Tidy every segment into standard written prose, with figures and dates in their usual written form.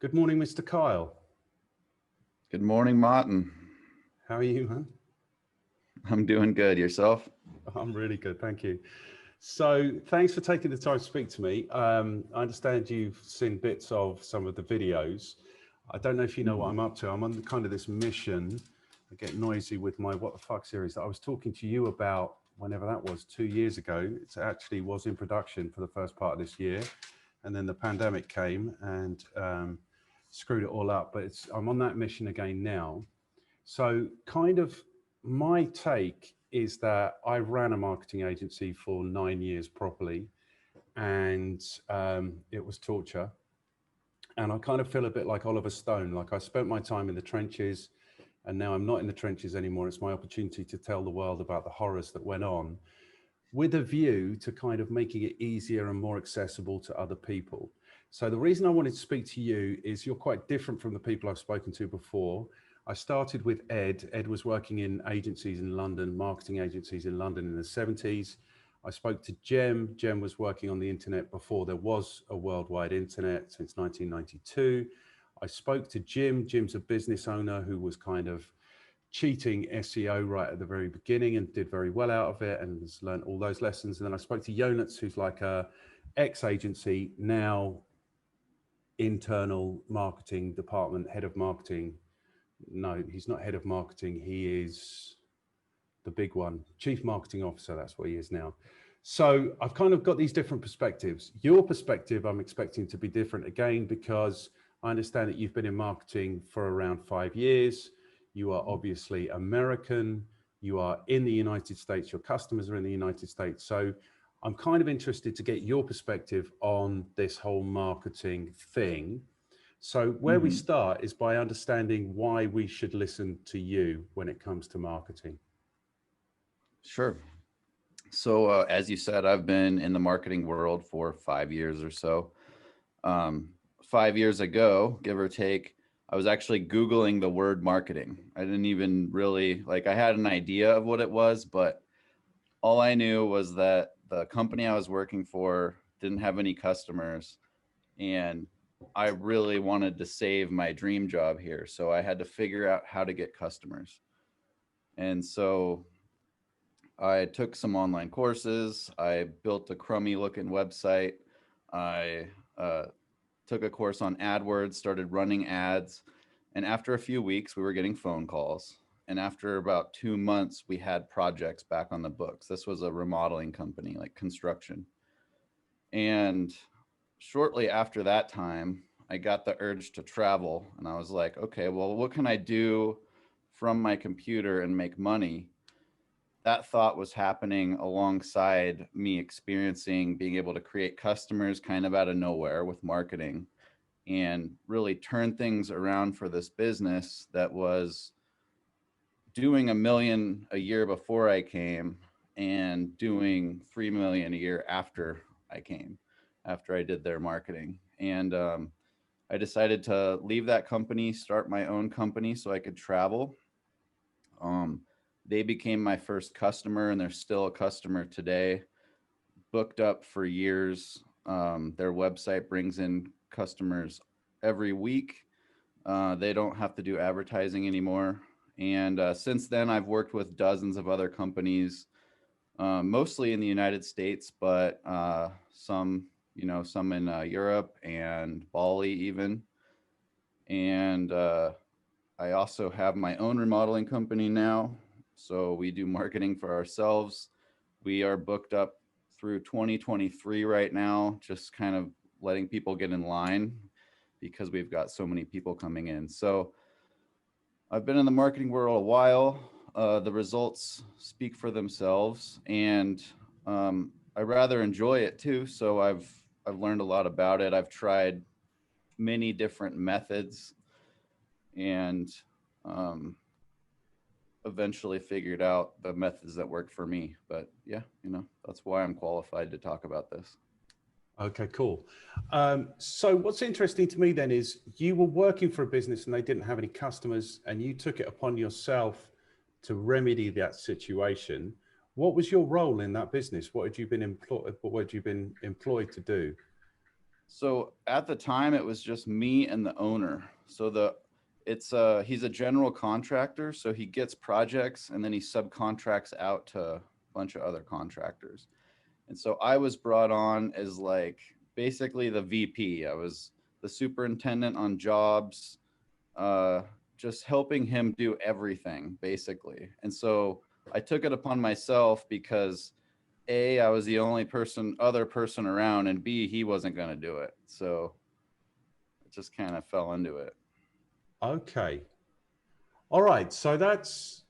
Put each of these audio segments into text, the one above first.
Good morning, Mr. Kile. Good morning, Martin. How are you, man? I'm doing good. Yourself? I'm really good, thank you. So thanks for taking the time to speak to me. I understand you've seen bits of some of the videos. I don't know if you know what Mhm. I'm up to. I'm on kind of this mission. I get noisy with my What the Fuck series that I was talking to you about whenever that was, 2 years ago. It actually was in production for the first part of this year. And then the pandemic came and screwed it all up. But I'm on that mission again now. So kind of my take is that I ran a marketing agency for 9 years properly, and it was torture. And I kind of feel a bit like Oliver Stone. Like I spent my time in the trenches, and now I'm not in the trenches anymore. It's my opportunity to tell the world about the horrors that went on, with a view to kind of making it easier and more accessible to other people. So the reason I wanted to speak to you is you're quite different from the people I've spoken to before. I started with Ed. Ed was working in agencies in London, marketing agencies in London in the 70s. I spoke to Jem. Jem was working on the internet before there was a worldwide internet, since 1992. I spoke to Jim. Jim's a business owner who was kind of cheating SEO right at the very beginning and did very well out of it and has learned all those lessons. And then I spoke to Jonas, who's like a ex-agency, now internal marketing department, head of marketing. No, he's not head of marketing. He is the big one, chief marketing officer. That's what he is now. So I've kind of got these different perspectives. Your perspective, I'm expecting to be different again, because I understand that you've been in marketing for around 5 years. You are obviously American. You are in the United States. Your customers are in the United States. So I'm kind of interested to get your perspective on this whole marketing thing. So where we Mhm. start is by understanding why we should listen to you when it comes to marketing. Sure. So, as you said, I've been in the marketing world for 5 years or so. 5 years ago, give or take, I was actually Googling the word marketing. I didn't even really I had an idea of what it was, but all I knew was that the company I was working for didn't have any customers, and I really wanted to save my dream job here. So I had to figure out how to get customers. And so I took some online courses. I built a crummy looking website. I took a course on AdWords, started running ads. And after a few weeks, we were getting phone calls. And after about 2 months, we had projects back on the books. This was a remodeling company, like construction. And shortly after that time, I got the urge to travel. And I was like, okay, well, what can I do from my computer and make money? That thought was happening alongside me experiencing being able to create customers kind of out of nowhere with marketing and really turn things around for this business that was doing 1 million a year before I came and doing 3 million a year after I came, after I did their marketing. And I decided to leave that company, start my own company so I could travel. Um, they became my first customer, and they're still a customer today. Booked up for years. Their website brings in customers every week. They don't have to do advertising anymore. And since then, I've worked with dozens of other companies, mostly in the United States, but some in Europe and Bali even. And I also have my own remodeling company now. So we do marketing for ourselves. We are booked up through 2023 right now, just kind of letting people get in line because we've got so many people coming in. So I've been in the marketing world a while. The results speak for themselves, and I rather enjoy it too. So I've learned a lot about it. I've tried many different methods, and um, eventually figured out the methods that work for me. But yeah, that's why I'm qualified to talk about this. Okay, cool. So what's interesting to me then is you were working for a business and they didn't have any customers, and you took it upon yourself to remedy that situation. What was your role in that business? What had you been employed to do? So at the time, it was just me and the owner. So he's a general contractor, so he gets projects and then he subcontracts out to a bunch of other contractors. And so I was brought on as like basically the VP. I was the superintendent on jobs, uh, just helping him do everything basically. And so I took it upon myself because A, I was the only other person around, and B, he wasn't going to do it. So it just kind of fell into it. Okay. All right. So that's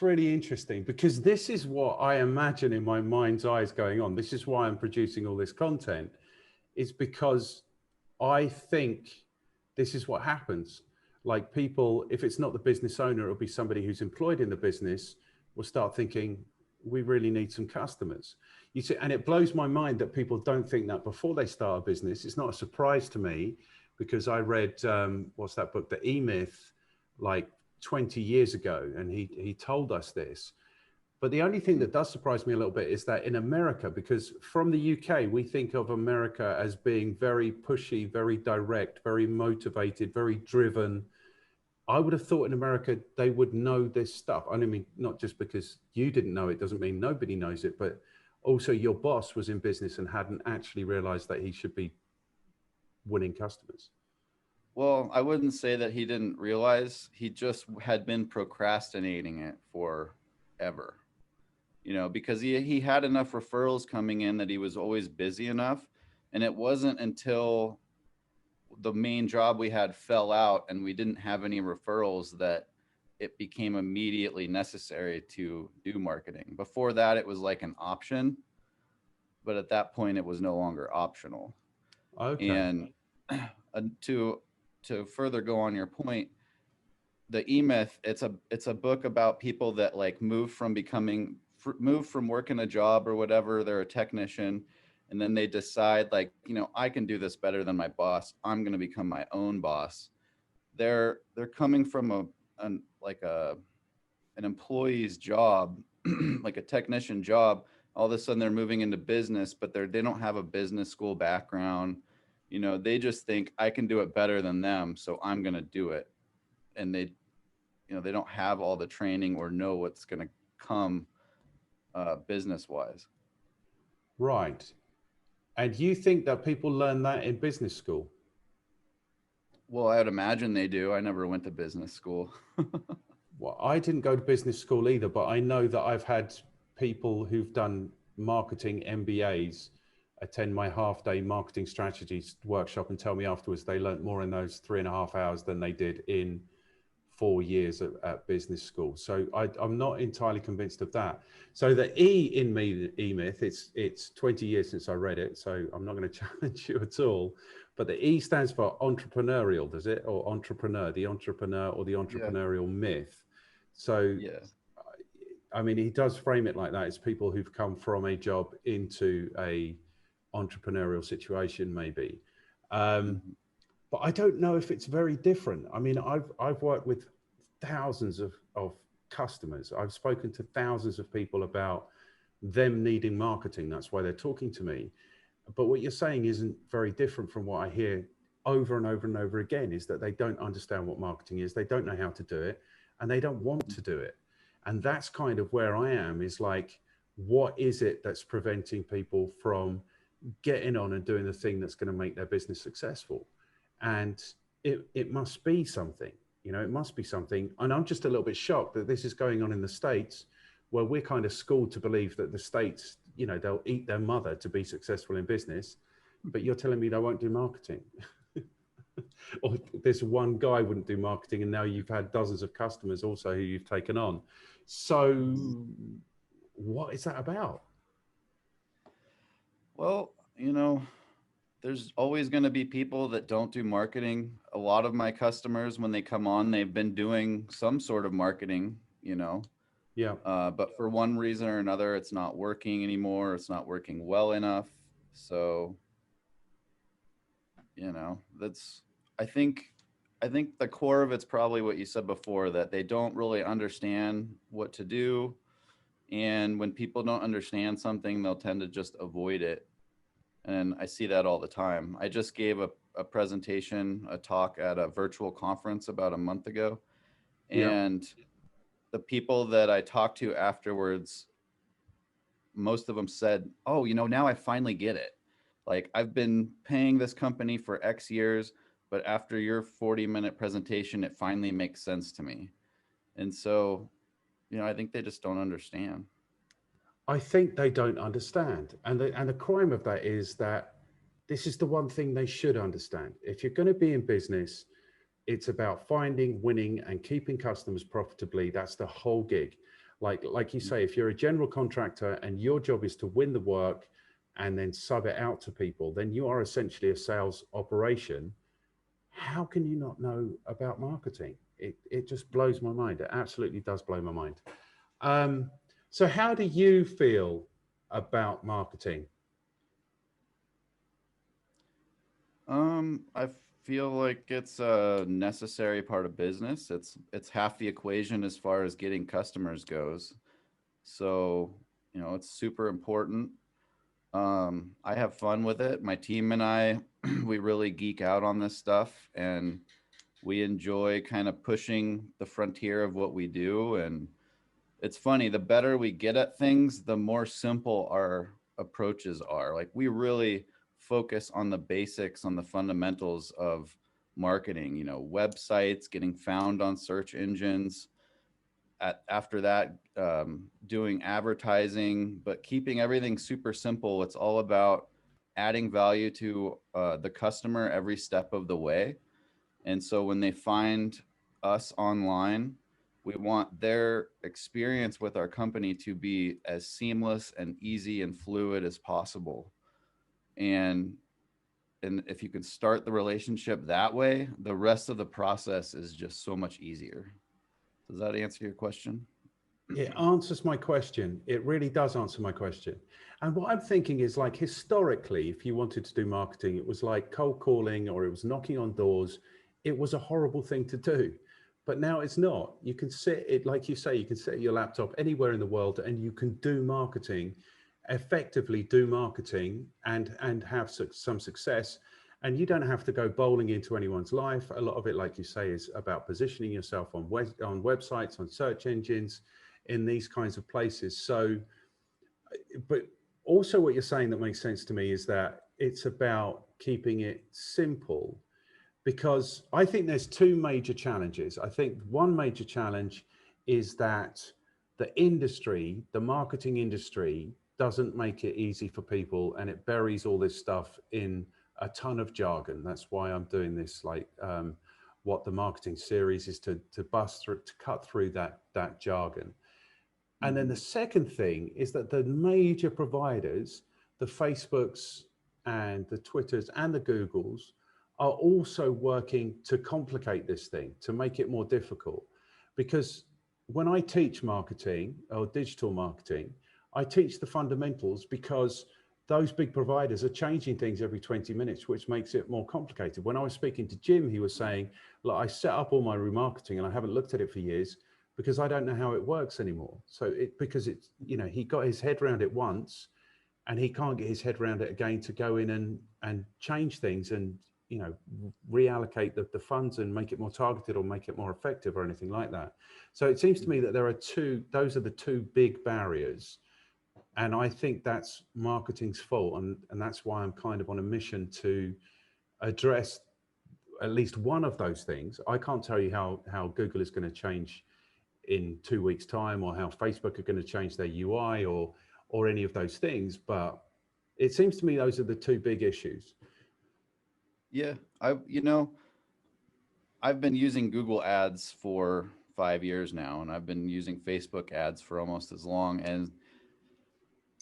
really interesting, because this is what I imagine in my mind's eyes going on. This is why I'm producing all this content, is because I think this is what happens. Like, people, if it's not the business owner, it'll be somebody who's employed in the business, will start thinking, we really need some customers. You see, and it blows my mind that people don't think that before they start a business. It's not a surprise to me, because I read, what's that book, the EMyth, like 20 years ago, and he told us this. But the only thing that does surprise me a little bit is that in America, because from the UK, we think of America as being very pushy, very direct, very motivated, very driven. I would have thought in America, they would know this stuff. I mean, not just because you didn't know it doesn't mean nobody knows it, but also your boss was in business and hadn't actually realized that he should be winning customers. Well, I wouldn't say that he didn't realize. He just had been procrastinating it forever, because he had enough referrals coming in that he was always busy enough. And it wasn't until the main job we had fell out and we didn't have any referrals that it became immediately necessary to do marketing. Before that, it was like an option, but at that point it was no longer optional. Okay. And to further go on your point, the EMyth, it's a book about people that like move from working a job or whatever, they're a technician, and then they decide like, I can do this better than my boss. I'm going to become my own boss. They're coming from an employee's job, like a technician job. All of a sudden they're moving into business, but they don't have a business school background. They just think I can do it better than them, so I'm going to do it. And they don't have all the training or know what's going to come business wise. Right. And you think that people learn that in business school? Well, I would imagine they do. I never went to business school. Well, I didn't go to business school either, but I know that I've had people who've done marketing MBAs attend my half-day marketing strategies workshop and tell me afterwards they learned more in those 3.5 hours than they did in 4 years at business school. So I'm not entirely convinced of that. So the E in EMyth, it's 20 years since I read it, so I'm not going to challenge you at all. But the E stands for entrepreneurial, does it? Or entrepreneur, the entrepreneur or the entrepreneurial myth. So, Yeah. I mean, he does frame it like that. It's people who've come from a job into a entrepreneurial situation, maybe. But I don't know if it's very different. I mean, I've worked with thousands of customers. I've spoken to thousands of people about them needing marketing. That's why they're talking to me. But what you're saying isn't very different from what I hear over and over and over again, is that they don't understand what marketing is. They don't know how to do it, and they don't want to do it. And that's kind of where I am, is like, what is it that's preventing people from getting on and doing the thing that's going to make their business successful? And it must be something, it must be something. And I'm just a little bit shocked that this is going on in the States, where we're kind of schooled to believe that the States, they'll eat their mother to be successful in business. But you're telling me they won't do marketing. Or this one guy wouldn't do marketing, and now you've had dozens of customers also who you've taken on. So what is that about? Well, there's always going to be people that don't do marketing. A lot of my customers, when they come on, they've been doing some sort of marketing, Yeah. But for one reason or another, it's not working anymore. It's not working well enough. So, that's, I think the core of it's probably what you said before, that they don't really understand what to do. And when people don't understand something, they'll tend to just avoid it. And I see that all the time. I just gave a presentation, a talk at a virtual conference about a month ago. Yeah. And the people that I talked to afterwards, most of them said, "Oh, now I finally get it. Like, I've been paying this company for X years, but after your 40-minute presentation, it finally makes sense to me." And so, I think they just don't understand. I think they don't understand. And the crime of that is that this is the one thing they should understand. If you're going to be in business, it's about finding, winning, and keeping customers profitably. That's the whole gig. Like you say, if you're a general contractor and your job is to win the work and then sub it out to people, then you are essentially a sales operation. How can you not know about marketing? It just blows my mind. It absolutely does blow my mind. Um, so how do you feel about marketing? I feel like it's a necessary part of business. It's half the equation as far as getting customers goes. So, it's super important. I have fun with it. My team and I, we really geek out on this stuff, and we enjoy kind of pushing the frontier of what we do. And it's funny, the better we get at things, the more simple our approaches are. Like, we really focus on the basics, on the fundamentals of marketing, websites, getting found on search engines. After that, doing advertising, but keeping everything super simple. It's all about adding value to the customer every step of the way. And so when they find us online, we want their experience with our company to be as seamless and easy and fluid as possible. And if you can start the relationship that way, the rest of the process is just so much easier. Does that answer your question? It answers my question. It really does answer my question. And what I'm thinking is, like, historically, if you wanted to do marketing, it was like cold calling or it was knocking on doors. It was a horrible thing to do. But now it's not. You can sit it, like you say, you can sit at your laptop anywhere in the world and you can do marketing, effectively do marketing and have some success. And you don't have to go bowling into anyone's life. A lot of it, like you say, is about positioning yourself on websites, on search engines, in these kinds of places. So, but also what you're saying that makes sense to me is that it's about keeping it simple, because I think there's two major challenges. I think one major challenge is that the industry, the marketing industry, doesn't make it easy for people, and it buries all this stuff in a ton of jargon. That's why I'm doing this, like, what the marketing series is, to bust through, to cut through that jargon. And then the second thing is that the major providers, the Facebooks and the Twitters and the Googles, are also working to complicate this thing, to make it more difficult. Because when I teach marketing or digital marketing, I teach the fundamentals, because those big providers are changing things every 20 minutes, which makes it more complicated. When I was speaking to Jim, he was saying, look, I set up all my remarketing and I haven't looked at it for years because I don't know how it works anymore. So because it's, he got his head around it once and he can't get his head around it again to go in and change things and, reallocate the funds and make it more targeted or make it more effective or anything like that. So it seems to me that those are the two big barriers. And I think that's marketing's fault. And that's why I'm kind of on a mission to address at least one of those things. I can't tell you how Google is going to change in 2 weeks' time, or how Facebook are going to change their UI, or any of those things. But it seems to me those are the two big issues. Yeah, I've been using Google Ads for 5 years now, and I've been using Facebook ads for almost as long. And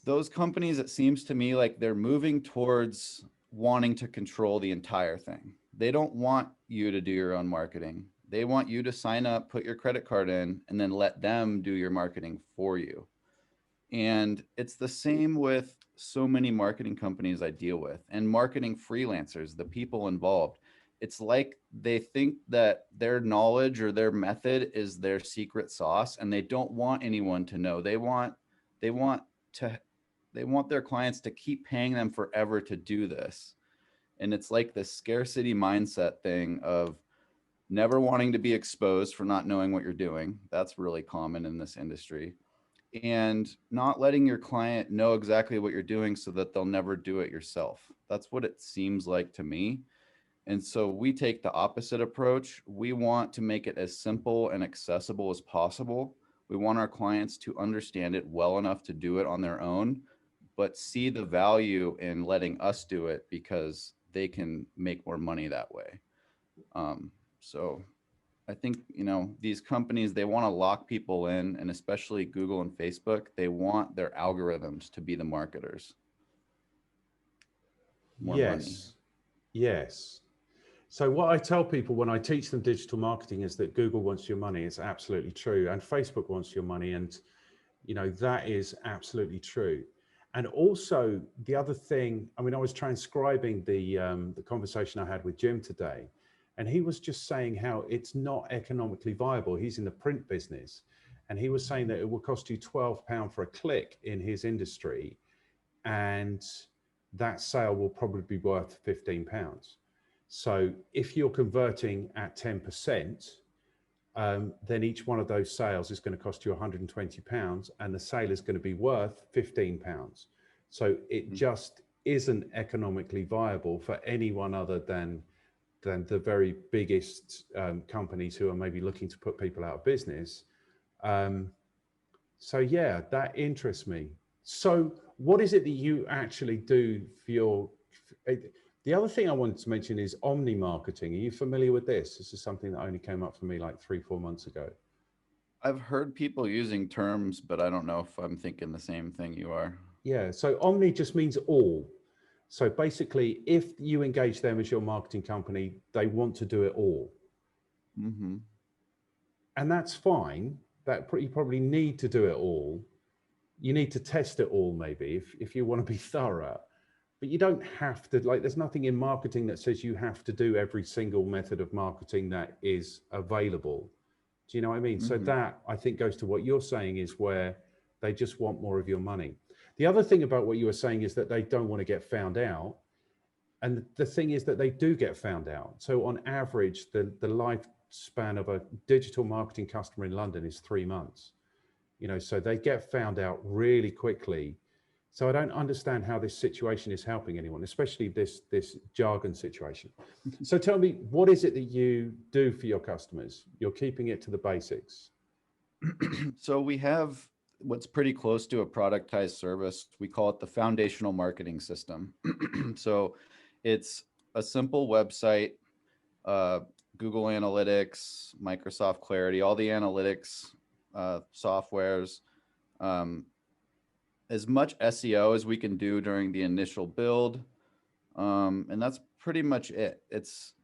those companies, it seems to me like they're moving towards wanting to control the entire thing. They don't want you to do your own marketing. They want you to sign up, put your credit card in, and then let them do your marketing for you. And it's the same with so many marketing companies I deal with, and marketing freelancers, the people involved. It's like they think that their knowledge or their method is their secret sauce, and they don't want anyone to know. They want to they want their clients to keep paying them forever to do this. And it's like this scarcity mindset thing of never wanting to be exposed for not knowing what you're doing. That's really common in this industry. And not letting your client know exactly what you're doing so that they'll never do it yourself. That's what it seems like to me. And so we take the opposite approach. We want to make it as simple and accessible as possible. We want our clients to understand it well enough to do it on their own, but see the value in letting us do it because they can make more money that way. So I think, you know, these companies, they want to lock people in, and especially Google and Facebook, they want their algorithms to be the marketers. More money. Yes. So what I tell people when I teach them digital marketing is that Google wants your money. It's absolutely true. And Facebook wants your money. And, you know, that is absolutely true. And also the other thing, I mean, I was transcribing the conversation I had with Jim today, and he was just saying how it's not economically viable. He's in the print business, and he was saying that it will cost you £12 for a click in his industry, and that sale will probably be worth £15. So if you're converting at 10%, then each one of those sales is going to cost you £120, and the sale is going to be worth £15. So it just isn't economically viable for anyone other than the very biggest companies who are maybe looking to put people out of business. So yeah, that interests me. So what is it that you actually do for your, the other thing I wanted to mention is Omni marketing. Are you familiar with this? This is something that only came up for me like 3-4 months ago. I've heard people using terms, but I don't know if I'm thinking the same thing you are. Yeah, so Omni just means all. So basically, if you engage them as your marketing company, they want to do it all. Mm-hmm. And that's fine. That you probably need to do it all. You need to test it all, maybe, if you want to be thorough. But you don't have to, like, there's nothing in marketing that says you have to do every single method of marketing that is available. Do you know what I mean? Mm-hmm. So that, I think, goes to what you're saying is where they just want more of your money. The other thing about what you were saying is that they don't want to get found out. And the thing is that they do get found out. So on average, the lifespan of a digital marketing customer in London is 3 months. You know, so they get found out really quickly. So I don't understand how this situation is helping anyone, especially this jargon situation. So tell me, what is it that you do for your customers? You're keeping it to the basics. So we have what's pretty close to a productized service. We call it the foundational marketing system. So it's a simple website, Google Analytics, Microsoft Clarity, all the analytics softwares, as much SEO as we can do during the initial build. And that's pretty much it. It's,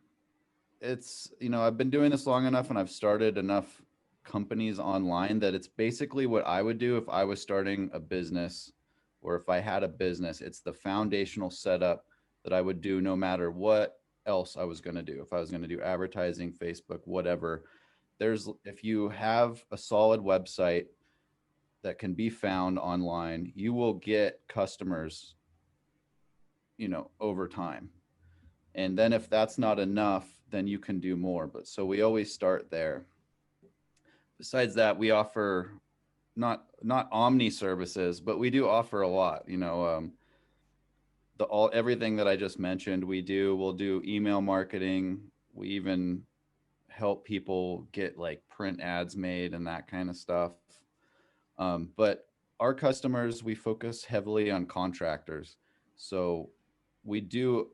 you know, I've been doing this long enough and I've started enough companies online that it's basically what I would do if I was starting a business, or if I had a business. It's the foundational setup that I would do no matter what else I was going to do. If I was going to do advertising, Facebook, whatever, if you have a solid website that can be found online, you will get customers, you know, over time. And then if that's not enough, then you can do more. But so we always start there. Besides that, we offer not Omni services, but we do offer a lot, you know, everything that I just mentioned, we'll do email marketing. We even help people get like print ads made and that kind of stuff. But our customers, we focus heavily on contractors. So we do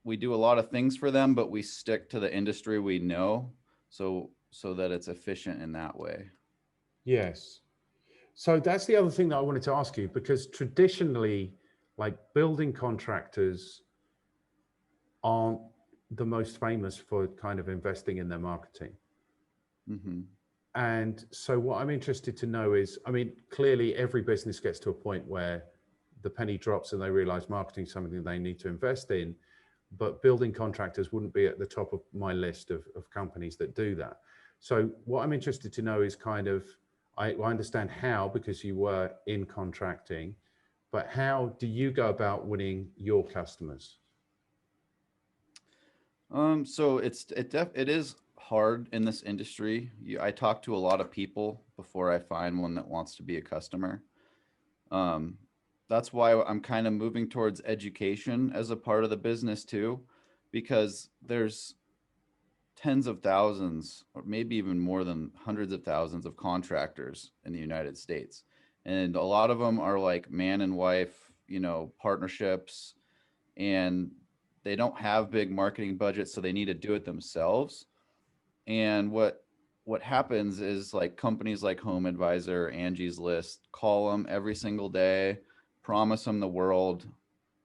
a lot of things for them, but we stick to the industry we know, so that it's efficient in that way. Yes. So that's the other thing that I wanted to ask you, because traditionally, like, building contractors aren't the most famous for kind of investing in their marketing. Mm-hmm. And so what I'm interested to know is, I mean, clearly every business gets to a point where the penny drops and they realize marketing is something they need to invest in, but building contractors wouldn't be at the top of my list of companies that do that. So what I'm interested to know is kind of, I understand how, because you were in contracting, but how do you go about winning your customers? So it is hard in this industry. I talk to a lot of people before I find one that wants to be a customer. Um, that's why I'm kind of moving towards education as a part of the business too, because there's tens of thousands, or maybe even more than hundreds of thousands of contractors in the United States. And a lot of them are like man and wife, partnerships, and they don't have big marketing budgets, so they need to do it themselves. And what happens is like companies like Home Advisor, Angie's List, call them every single day, promise them the world,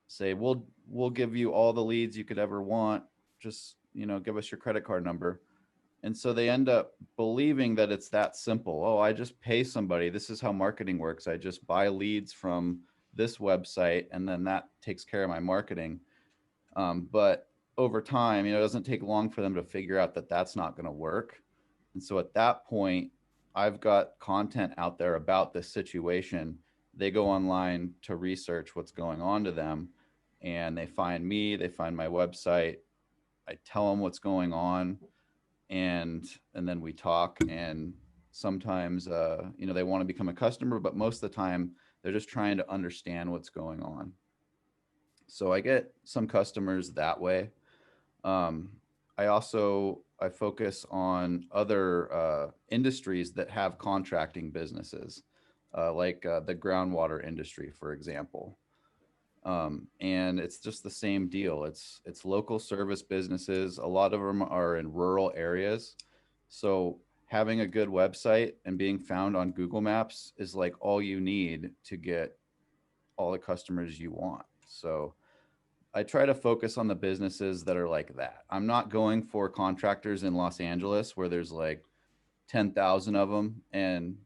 say we'll give you all the leads you could ever want. Just, give us your credit card number. And so they end up believing that it's that simple. Oh, I just pay somebody. This is how marketing works. I just buy leads from this website and then that takes care of my marketing. But over time, it doesn't take long for them to figure out that that's not going to work. And so at that point, I've got content out there about this situation. They go online to research what's going on to them, and they find me, they find my website. I tell them what's going on, and then we talk. And sometimes, they want to become a customer, but most of the time they're just trying to understand what's going on. So I get some customers that way. I focus on other industries that have contracting businesses, like the groundwater industry, for example. And it's just the same deal. It's local service businesses. A lot of them are in rural areas. So having a good website and being found on Google Maps is like all you need to get all the customers you want. So I try to focus on the businesses that are like that. I'm not going for contractors in Los Angeles where there's like 10,000 of them and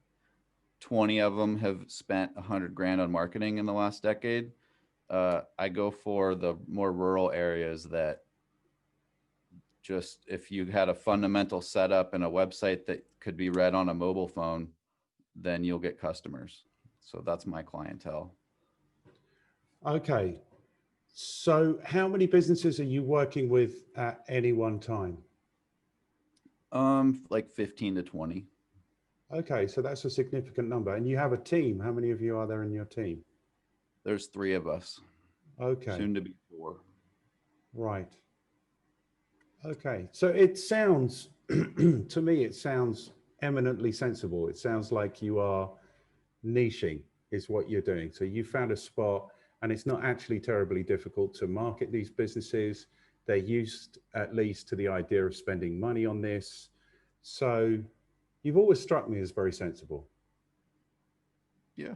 20 of them have spent 100 grand on marketing in the last decade. I go for the more rural areas that just, if you had a fundamental setup and a website that could be read on a mobile phone, then you'll get customers. So that's my clientele. Okay. So how many businesses are you working with at any one time? Like 15 to 20. Okay, so that's a significant number. And you have a team. How many of you are there in your team? There's 3 of us. Okay. Soon to be 4. Right. Okay. So it sounds, to me, it sounds eminently sensible. It sounds like you are niching is what you're doing. So you found a spot and it's not actually terribly difficult to market these businesses. They're used at least to the idea of spending money on this. So you've always struck me as very sensible. Yeah.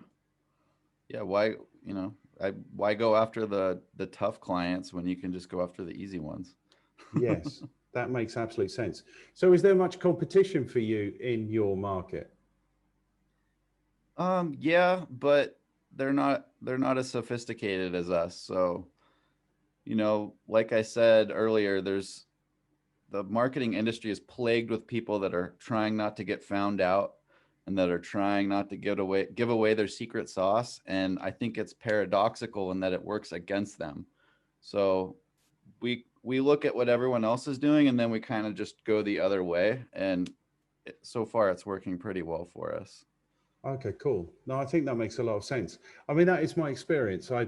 Yeah. Why go after the tough clients when you can just go after the easy ones? Yes, that makes absolute sense. So is there much competition for you in your market? Yeah, but they're not as sophisticated as us. So, like I said earlier, the marketing industry is plagued with people that are trying not to get found out and that are trying not to give away their secret sauce. And I think it's paradoxical in that it works against them. So we look at what everyone else is doing and then we kind of just go the other way. And so far it's working pretty well for us. Okay, cool. No, I think that makes a lot of sense. I mean, that is my experience. I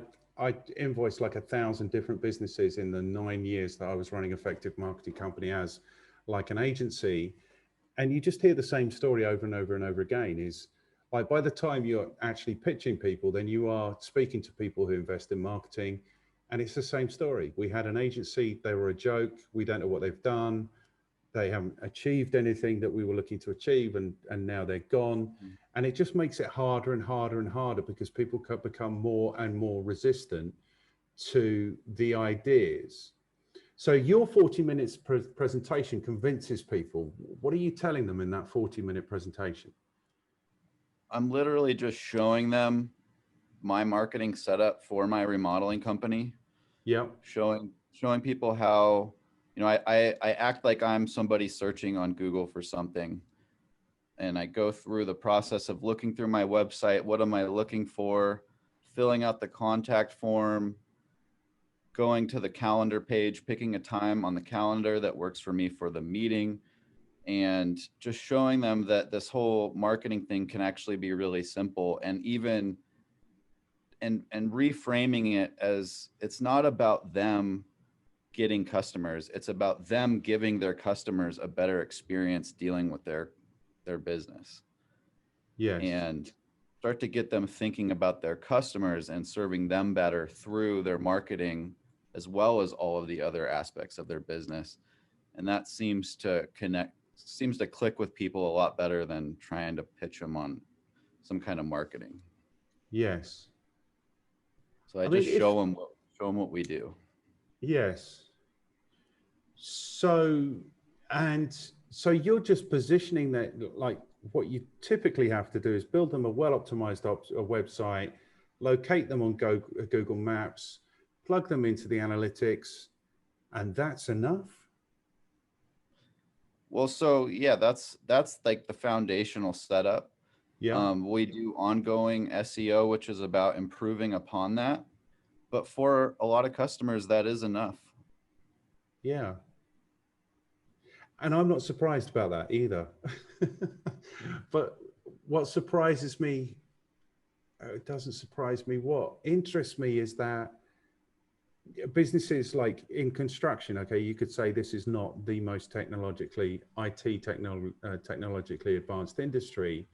invoiced like 1,000 different businesses in the 9 years that I was running Effective Marketing Company as like an agency. And you just hear the same story over and over and over again is like by the time you're actually pitching people, then you are speaking to people who invest in marketing. And it's the same story. We had an agency, they were a joke. We don't know what they've done. They haven't achieved anything that we were looking to achieve, and now they're gone. And it just makes it harder and harder and harder because people become more and more resistant to the ideas. So your 40 minutes presentation convinces people. What are you telling them in that 40-minute presentation? I'm literally just showing them my marketing setup for my remodeling company. Yeah. Showing people how, I act like I'm somebody searching on Google for something. And I go through the process of looking through my website. What am I looking for? filling out the contact form, going to the calendar page, picking a time on the calendar that works for me for the meeting, and just showing them that this whole marketing thing can actually be really simple, and even and reframing it as it's not about them getting customers, it's about them giving their customers a better experience dealing with their business. Yes. And start to get them thinking about their customers and serving them better through their marketing, as well as all of the other aspects of their business. And that seems to click with people a lot better than trying to pitch them on some kind of marketing. Yes. So I just show them what we do. Yes. So you're just positioning that, like, what you typically have to do is build them a well-optimized website, locate them on Google Maps, plug them into the analytics, and that's enough? Well, so yeah, that's like the foundational setup. Yeah. We do ongoing SEO, which is about improving upon that. But for a lot of customers, that is enough. Yeah. And I'm not surprised about that either. But what surprises me, it doesn't surprise me, what interests me is that businesses like in construction, okay, you could say this is not the most technologically advanced industry,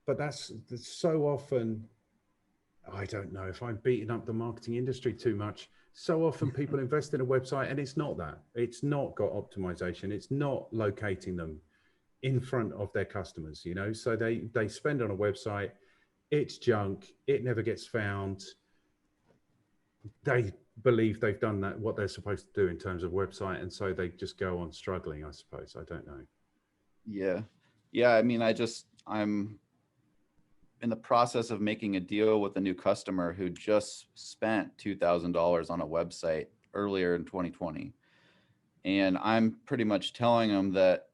but that's so often, I don't know if I'm beating up the marketing industry too much. So often people invest in a website and it's not that. It's not got optimization. It's not locating them in front of their customers, you know? So they spend on a website, it's junk, it never gets found. They believe they've done that, what they're supposed to do in terms of website. And so they just go on struggling, I suppose. I don't know. Yeah. Yeah. I mean, I'm in the process of making a deal with a new customer who just spent $2,000 on a website earlier in 2020. And I'm pretty much telling them that,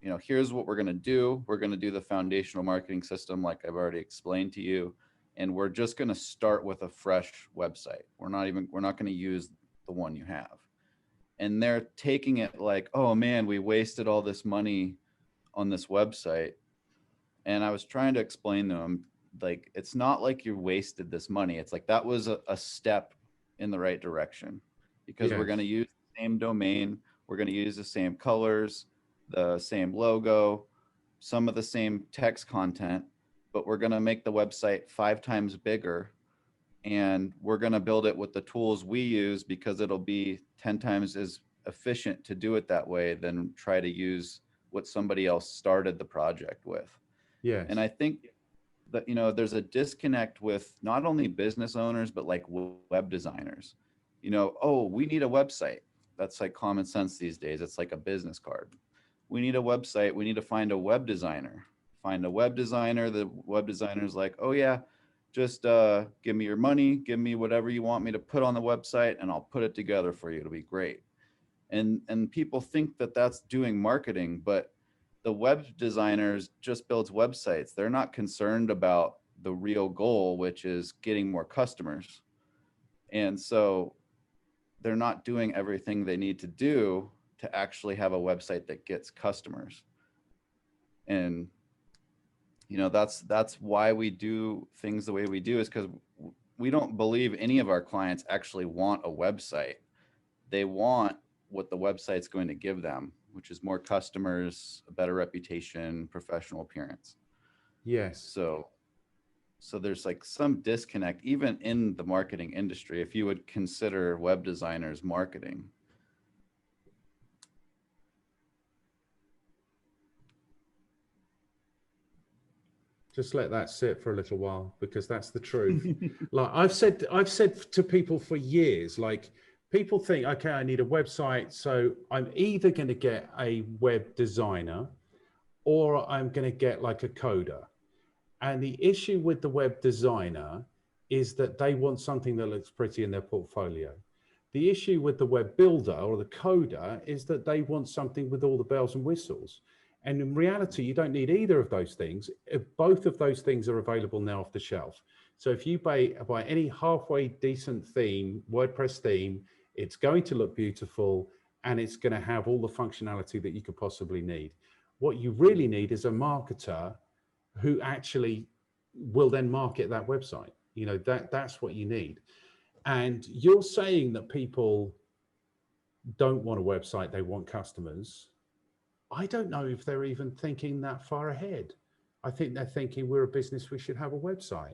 you know, here's what we're going to do. We're going to do the foundational marketing system, like I've already explained to you. And we're just going to start with a fresh website. We're not going to use the one you have. And they're taking it like, oh man, we wasted all this money on this website. And I was trying to explain to them, like, it's not like you wasted this money. It's like that was a step in the right direction, because we're going to use the same domain. We're going to use the same colors, the same logo, some of the same text content, but we're going to make the website 5 times bigger, and we're going to build it with the tools we use, because it'll be 10 times as efficient to do it that way than try to use what somebody else started the project with. Yes. And I think that, you know, there's a disconnect with not only business owners, but like web designers. You know, oh, we need a website. That's like common sense these days. It's like a business card. We need a website. We need to find a web designer. Find a web designer. The web designer is like, oh yeah, just give me your money, give me whatever you want me to put on the website, and I'll put it together for you. It'll be great. And people think that that's doing marketing, but the web designers just builds websites. They're not concerned about the real goal, which is getting more customers. And so they're not doing everything they need to do to actually have a website that gets customers. And, you know, that's why we do things the way we do, is because we don't believe any of our clients actually want a website. They want what the website's going to give them, which is more customers, a better reputation, professional appearance. Yes. So there's like some disconnect even in the marketing industry, if you would consider web designers marketing. Just let that sit for a little while, because that's the truth. Like I've said to people for years, like, people think, okay, I need a website, so I'm either going to get a web designer or I'm going to get like a coder. And the issue with the web designer is that they want something that looks pretty in their portfolio. The issue with the web builder or the coder is that they want something with all the bells and whistles. And in reality, you don't need either of those things. Both of those things are available now off the shelf. So if you buy any halfway decent theme, WordPress theme, it's going to look beautiful and it's going to have all the functionality that you could possibly need. What you really need is a marketer who actually will then market that website. You know, that's what you need. And you're saying that people don't want a website, they want customers. I don't know if they're even thinking that far ahead. I think they're thinking we're a business, we should have a website.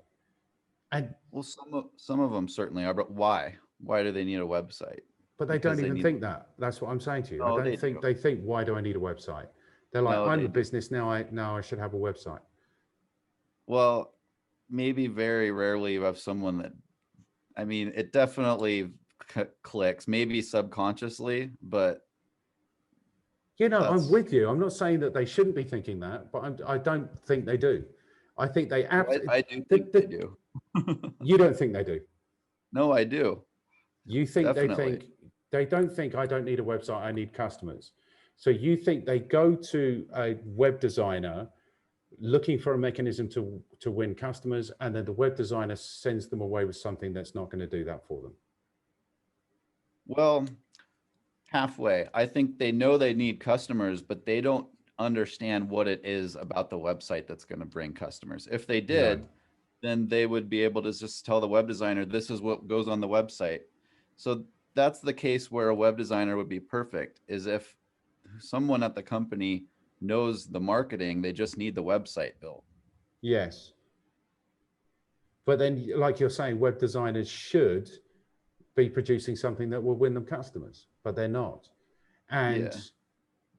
And Well, some of them certainly are, but why? Why do they need a website? but they Because don't they even need. think that. That's what I'm saying to you. I Oh, don't they think do. they think, why do I need a website? They're like, No, I'm they a do. business now. I should have a website. Well, maybe very rarely you have someone that, I mean, it definitely clicks, maybe subconsciously, but You know, I'm that's, with you. I'm not saying that they shouldn't be thinking that, but I don't think they do. I think they well, absolutely. I do think they do. You don't think they do. No, I do. You think Definitely. they don't think I don't need a website, I need customers. So you think they go to a web designer looking for a mechanism to win customers, and then the web designer sends them away with something that's not going to do that for them. Well, halfway. I think they know they need customers, but they don't understand what it is about the website that's going to bring customers. If they No. did, then they would be able to just tell the web designer, this is what goes on the website. So that's the case where a web designer would be perfect, is if someone at the company knows the marketing, they just need the website built. Yes. But then, like you're saying, web designers should be producing something that will win them customers, but they're not. And Yeah.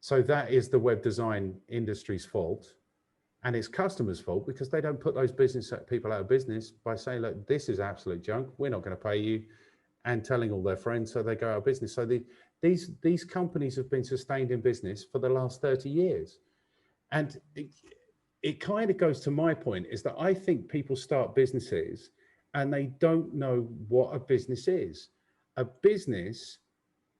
so that is the web design industry's fault. And it's customers' fault because they don't put those business people out of business by saying, look, this is absolute junk. We're not going to pay you, and telling all their friends, so they go out of business. So these companies have been sustained in business for the last 30 years. And it kind of goes to my point, is that I think people start businesses and they don't know what a business is. A business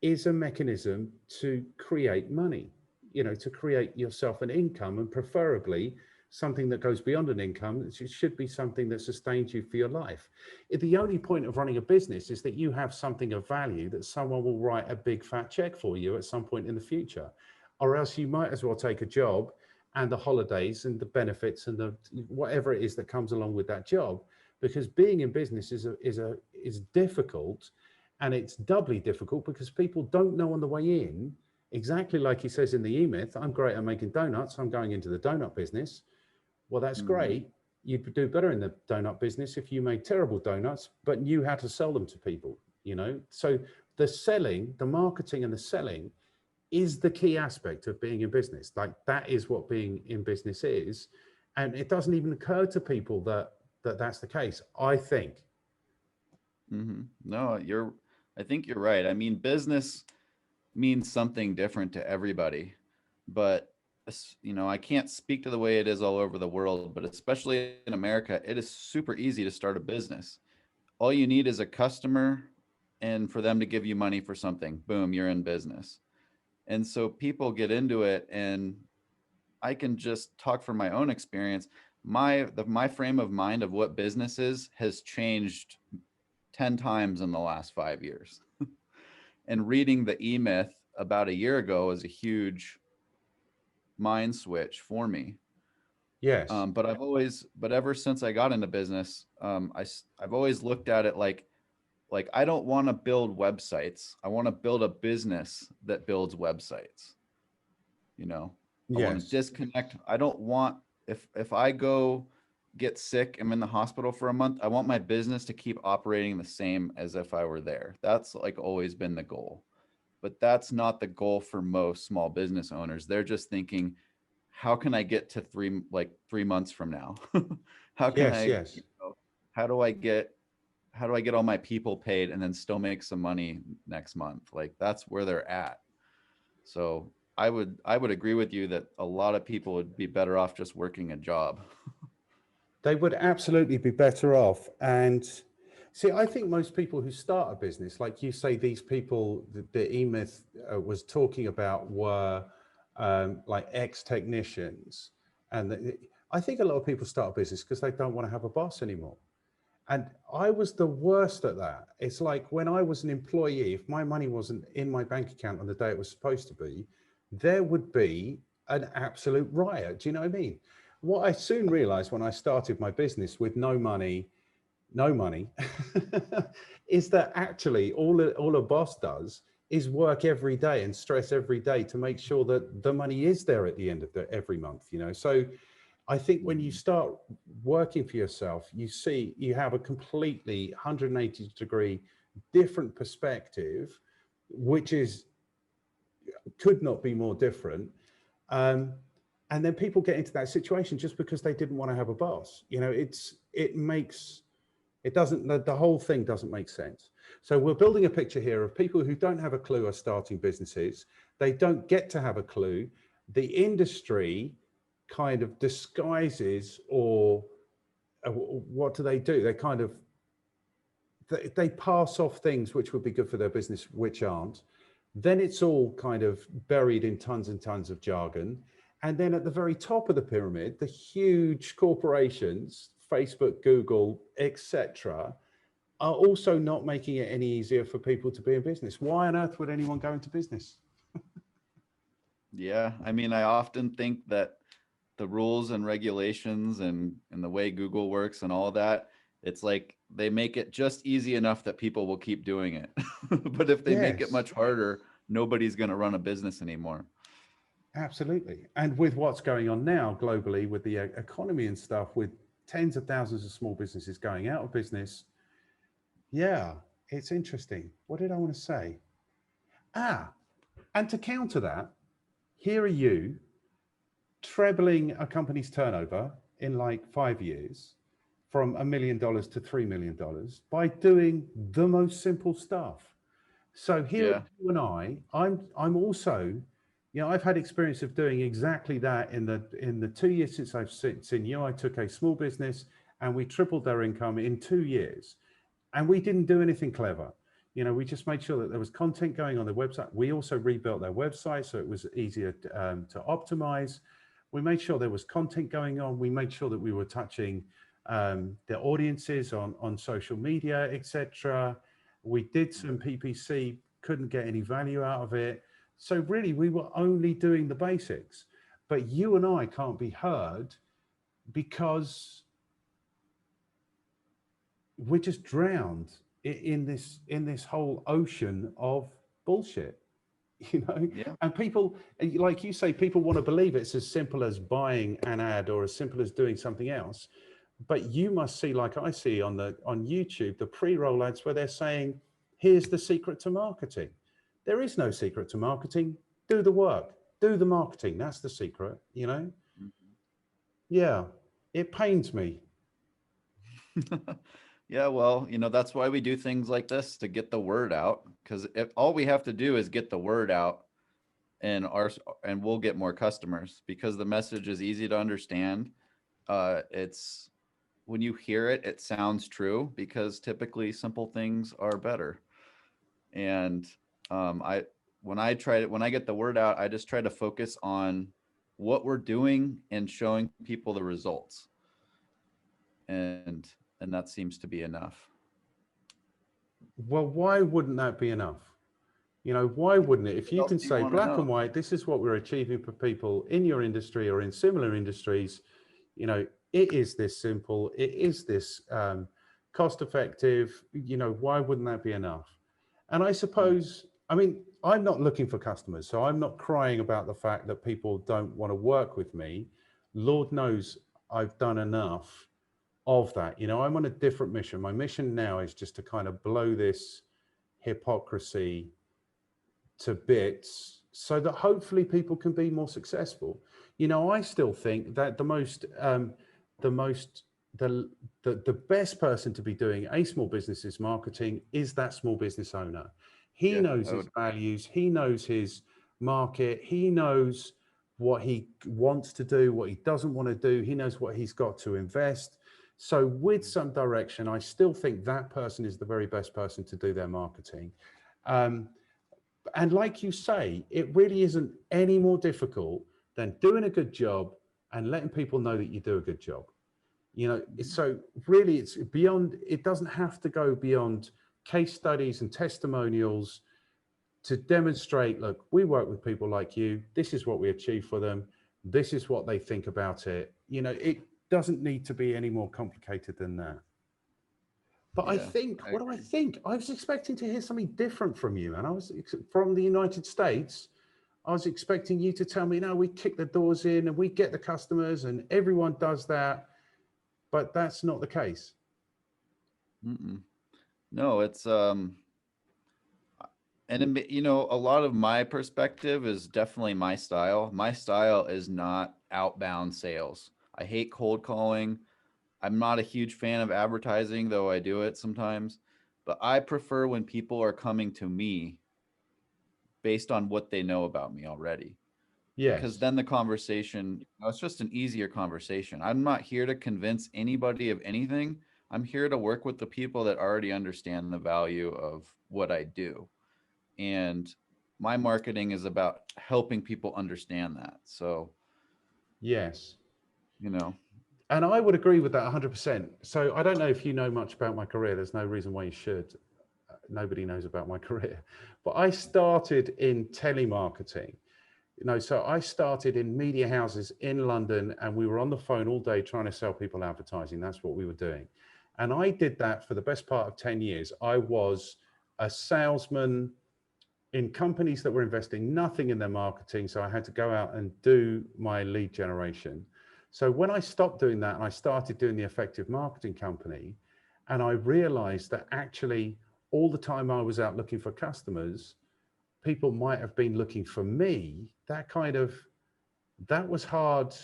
is a mechanism to create money, you know, to create yourself an income, and preferably something that goes beyond an income. It should be something that sustains you for your life. The only point of running a business is that you have something of value that someone will write a big fat check for you at some point in the future, or else you might as well take a job and the holidays and the benefits and the whatever it is that comes along with that job, because being in business is difficult. And it's doubly difficult because people don't know on the way in, exactly like he says in the EMyth, I'm great at making donuts, I'm going into the donut business. Well, that's great. You'd do better in the donut business if you made terrible donuts, but knew how to sell them to people, you know? So the selling, the marketing and the selling is the key aspect of being in business. Like, that is what being in business is. And it doesn't even occur to people that that's the case, I think. No, I think you're right. I mean, business means something different to everybody, but you know, I can't speak to the way it is all over the world, but especially in America, it is super easy to start a business. All you need is a customer and for them to give you money for something. Boom, you're in business. And so people get into it, and I can just talk from my own experience. My frame of mind of what business is has changed 10 times in the last 5 years. And reading the EMyth about a year ago was a huge mind switch for me. Yes. But ever since I got into business, I've always looked at it like I don't want to build websites. I want to build a business that builds websites. You know, I want to Yes. disconnect. I don't want, if I go get sick, I'm in the hospital for a month, I want my business to keep operating the same as if I were there. That's like always been the goal. But that's not the goal for most small business owners. They're just thinking, how can I get to 3 months from now? How can Yes. I, Yes. how do I get all my people paid and then still make some money next month? Like, that's where they're at. So I would agree with you that a lot of people would be better off just working a job. They would absolutely be better off. And see, I think most people who start a business, like you say, these people the EMyth was talking about were like ex-technicians. And I think a lot of people start a business because they don't want to have a boss anymore. And I was the worst at that. It's like when I was an employee, if my money wasn't in my bank account on the day it was supposed to be, there would be an absolute riot. Do you know what I mean? What I soon realized when I started my business with no money, is that actually all a boss does is work every day and stress every day to make sure that the money is there at the end of every month, you know? So I think when you start working for yourself, you see you have a completely 180-degree different perspective, which is could not be more different. And then people get into that situation just because they didn't want to have a boss. You know, the whole thing doesn't make sense. So we're building a picture here of people who don't have a clue are starting businesses. They don't get to have a clue. The industry kind of disguises, or what do? They kind of, they pass off things which would be good for their business, which aren't. Then it's all kind of buried in tons and tons of jargon. And then at the very top of the pyramid, the huge corporations, Facebook, Google, etc., are also not making it any easier for people to be in business. Why on earth would anyone go into business? Yeah, I mean, I often think that the rules and regulations and the way Google works and all that, it's like they make it just easy enough that people will keep doing it. But if they make it Yes, much harder, nobody's going to run a business anymore. absolutely. And with what's going on now globally with the economy and stuff, with tens of thousands of small businesses going out of business, yeah, it's interesting. What did I want to say? And to counter that, here are you trebling a company's turnover in like 5 years from $1 million to $3 million by doing the most simple stuff. So here Yeah. you and I'm also, you know, I've had experience of doing exactly that in the 2 years since I've seen you. I took a small business and we tripled their income in 2 years, and we didn't do anything clever. You know, we just made sure that there was content going on the website. We also rebuilt their website so it was easier to optimize. We made sure there was content going on. We made sure that we were touching their audiences on social media, etc. We did some PPC, couldn't get any value out of it. So really, we were only doing the basics. But you and I can't be heard because we're just drowned in this whole ocean of bullshit, you know. Yeah. And people, like you say, people want to believe it's as simple as buying an ad or as simple as doing something else. But you must see, like I see on YouTube, the pre-roll ads where they're saying, here's the secret to marketing. There is no secret to marketing. Do the work, do the marketing. That's the secret, you know? Mm-hmm. Yeah, it pains me. Yeah, well, you know, that's why we do things like this, to get the word out. Because if all we have to do is get the word out, and we'll get more customers, because the message is easy to understand. It's when you hear it, it sounds true, because typically simple things are better. And when I get the word out, I just try to focus on what we're doing and showing people the results. And that seems to be enough. Well, why wouldn't that be enough? You know, why wouldn't it? If What you else can do you say want to black and know? white, this is what we're achieving for people in your industry or in similar industries, you know, it is this simple, it is this cost effective, you know, why wouldn't that be enough? And I suppose, I mean, I'm not looking for customers, so I'm not crying about the fact that people don't want to work with me. Lord knows I've done enough of that. You know, I'm on a different mission. My mission now is just to kind of blow this hypocrisy to bits so that hopefully people can be more successful. You know, I still think that the best person to be doing a small business's marketing is that small business owner. He Yeah, knows I his would. values, he knows his market, he knows what he wants to do, what he doesn't want to do, he knows what he's got to invest. So with some direction, I still think that person is the very best person to do their marketing. And like you say, it really isn't any more difficult than doing a good job and letting people know that you do a good job. So really it's beyond, it doesn't have to go beyond case studies and testimonials to demonstrate, look, we work with people like you, this is what we achieve for them, this is what they think about it. It doesn't need to be any more complicated than that. But I Yeah, think, I what do I agree. think? I was expecting to hear something different from you. And from the United States, I was expecting you to tell me, no, we kick the doors in and we get the customers and everyone does that. But that's not the case. Mm-mm. No, it's and a lot of my perspective is definitely my style. My style is not outbound sales. I hate cold calling. I'm not a huge fan of advertising, though I do it sometimes. But I prefer when people are coming to me based on what they know about me already. Because Yes. then the conversation, it's just an easier conversation. I'm not here to convince anybody of anything. I'm here to work with the people that already understand the value of what I do. And my marketing is about helping people understand that. So, Yes. you know, And I would agree with that 100%. So I don't know if you know much about my career. There's no reason why you should. Nobody knows about my career. But I started in telemarketing. So I started in media houses in London and we were on the phone all day trying to sell people advertising. That's what we were doing. And I did that for the best part of 10 years. I was a salesman in companies that were investing nothing in their marketing. So I had to go out and do my lead generation. So when I stopped doing that and I started doing the effective marketing company, and I realized that actually all the time I was out looking for customers, people might have been looking for me. That was hard.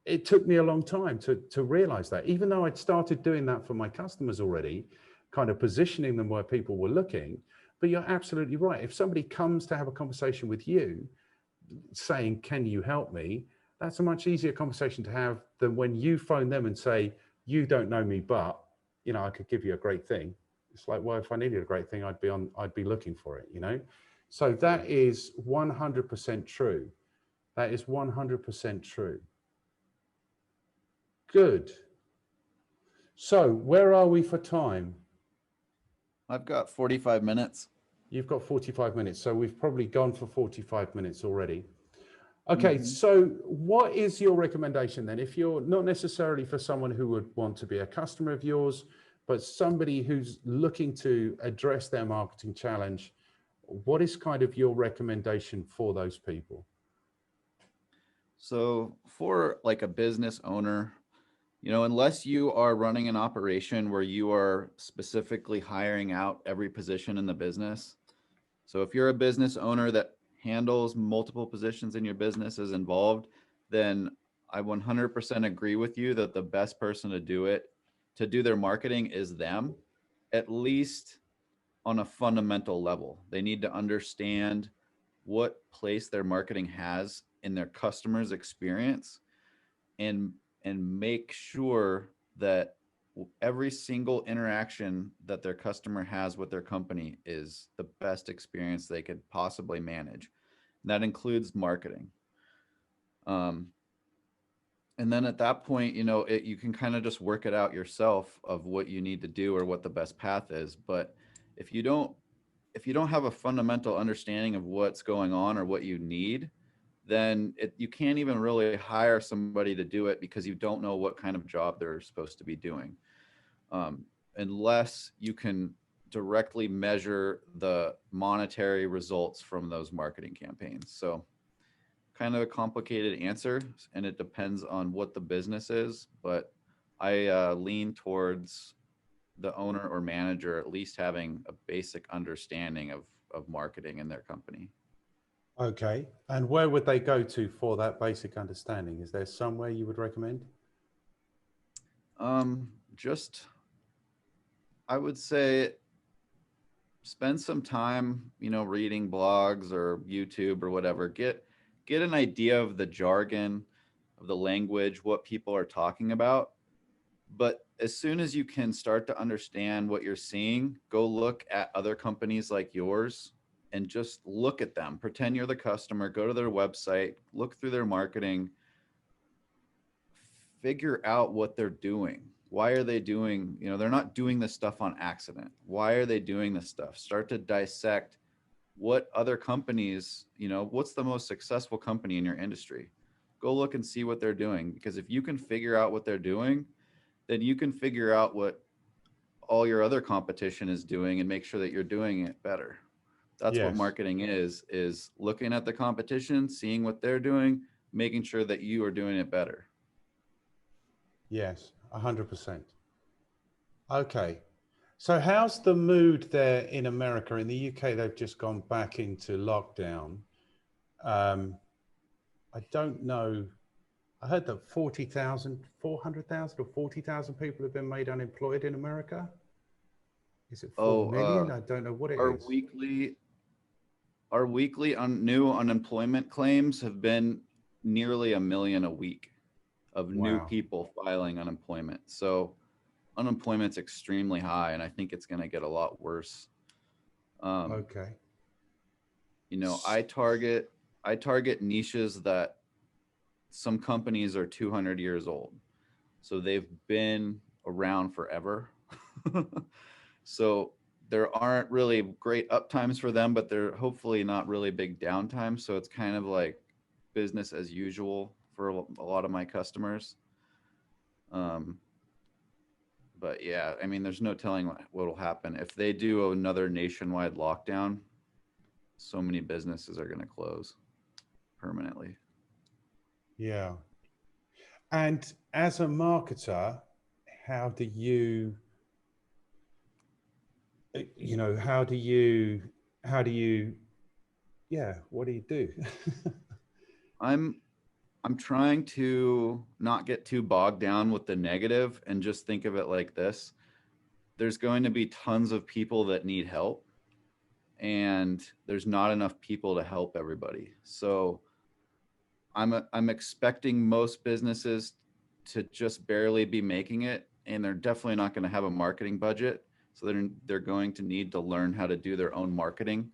It took me a long time to realize that, even though I'd started doing that for my customers already, kind of positioning them where people were looking. But you're absolutely right. If somebody comes to have a conversation with you saying, can you help me? That's a much easier conversation to have than when you phone them and say, you don't know me, but I could give you a great thing. It's like, well, if I needed a great thing, I'd be looking for it. So that is 100% true. That is 100% true. Good. So where are we for time? I've got 45 minutes. You've got 45 minutes. So we've probably gone for 45 minutes already. Okay, Mm-hmm. so what is your recommendation then? If you're not necessarily for someone who would want to be a customer of yours, but somebody who's looking to address their marketing challenge, what is kind of your recommendation for those people? So, for like a business owner, unless you are running an operation where you are specifically hiring out every position in the business. So if you're a business owner that handles multiple positions in your business is involved, then I 100% agree with you that the best person to do their marketing is them, at least on a fundamental level. They need to understand what place their marketing has in their customers' experience and make sure that every single interaction that their customer has with their company is the best experience they could possibly manage. And that includes marketing. Um, and then at that point, you can kind of just work it out yourself of what you need to do or what the best path is. But if you don't, if you don't have a fundamental understanding of what's going on or what you need, then you can't even really hire somebody to do it because you don't know what kind of job they're supposed to be doing, unless you can directly measure the monetary results from those marketing campaigns. So kind of a complicated answer, and it depends on what the business is, but I lean towards the owner or manager at least having a basic understanding of marketing in their company. Okay. And where would they go to for that basic understanding? Is there somewhere you would recommend? Just I would say spend some time, reading blogs or YouTube or whatever. Get an idea of the jargon, of the language, what people are talking about. But as soon as you can start to understand what you're seeing, go look at other companies like yours and just look at them. Pretend you're the customer, go to their website, look through their marketing, figure out what they're doing. Why are they doing, they're not doing this stuff on accident. Why are they doing this stuff? Start to dissect what other companies, what's the most successful company in your industry? Go look and see what they're doing, because if you can figure out what they're doing, then you can figure out what all your other competition is doing and make sure that you're doing it better. That's what Yes. marketing is looking at the competition, seeing what they're doing, making sure that you are doing it better. Yes. 100%. Okay. So how's the mood there in America? In the UK, they've just gone back into lockdown. I don't know. I heard that 40,000, 400,000 or 40,000 people have been made unemployed in America. Is it 4 million? I don't know what it our is. weekly new unemployment claims have been nearly 1 million a week of new Wow. people filing unemployment. So unemployment's extremely high, and I think it's going to get a lot worse. Okay. I target niches that some companies are 200 years old. So they've been around forever. So there aren't really great up times for them, but they're hopefully not really big downtimes. So it's kind of like business as usual for a lot of my customers. But yeah, I mean, there's no telling what will happen. If they do another nationwide lockdown, so many businesses are going to close permanently. Yeah. And as a marketer, how do you, yeah, what do you do? I'm trying to not get too bogged down with the negative and just think of it like this. There's going to be tons of people that need help, and there's not enough people to help everybody. So I'm expecting most businesses to just barely be making it, and they're definitely not going to have a marketing budget. So they're going to need to learn how to do their own marketing.